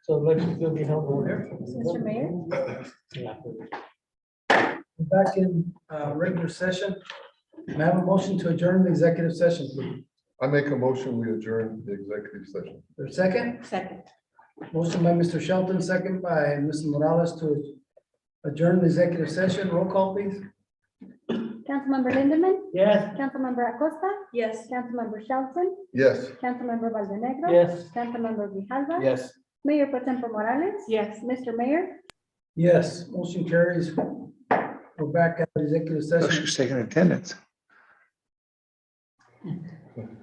So elections will be held over Mr. Mayor? Back in regular session. May I have a motion to adjourn the executive session, please? I make a motion, we adjourn the executive session. For a second? Second. Motion by Mr. Shelton, second by Ms. Morales to adjourn the executive session. Roll call, please. Councilmember Lindemann, Yes. Councilmember Acosta, Yes. Councilmember Shelton, Yes. Councilmember Valdenegro. Yes. Councilmember Grijalva. Yes. Mayor Pro Tempore Morales. Yes. Mr. Mayor. Yes, motion carries. We're back at the executive session. Who's taking attendance?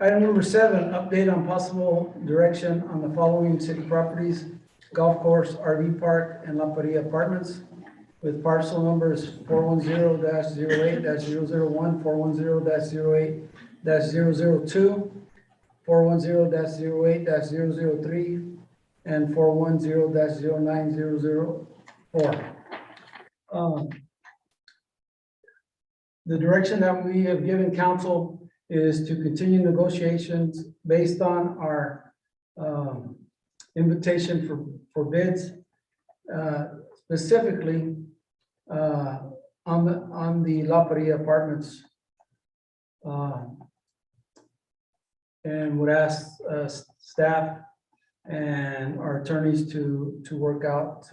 Item number 7, update on possible direction on the following city properties: golf course, RV park, and La Paria Apartments, with parcel numbers 410-08-001, 410-08-002, 410-08-003, and 410-09-004. The direction that we have given council is to continue negotiations based on our invitation for bids, specifically on the La Paria Apartments. And would ask staff and our attorneys to work out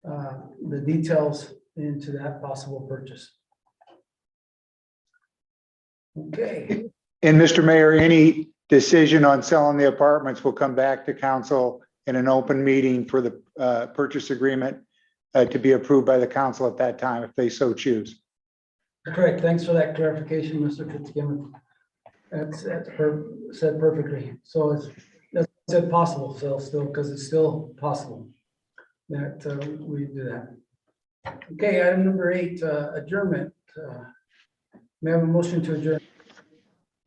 the details into that possible purchase. Okay. And Mr. Mayor, any decision on selling the apartments will come back to council in an open meeting for the purchase agreement to be approved by the council at that time if they so choose. Correct. Thanks for that clarification, Mr. Fitzgibbon. That's said perfectly. So that's said possible, so still, because it's still possible that we do that. Okay, item number 8, adjournment. May I have a motion to adjourn?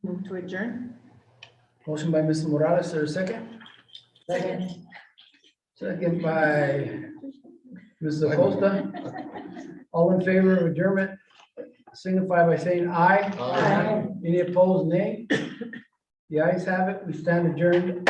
Move to adjourn? Motion by Mrs. Morales, is there a second? Second. Second by Mrs. Acosta. All in favor of adjournment, signify by saying aye. Aye. Any opposed, nay? The ayes have it. We stand adjourned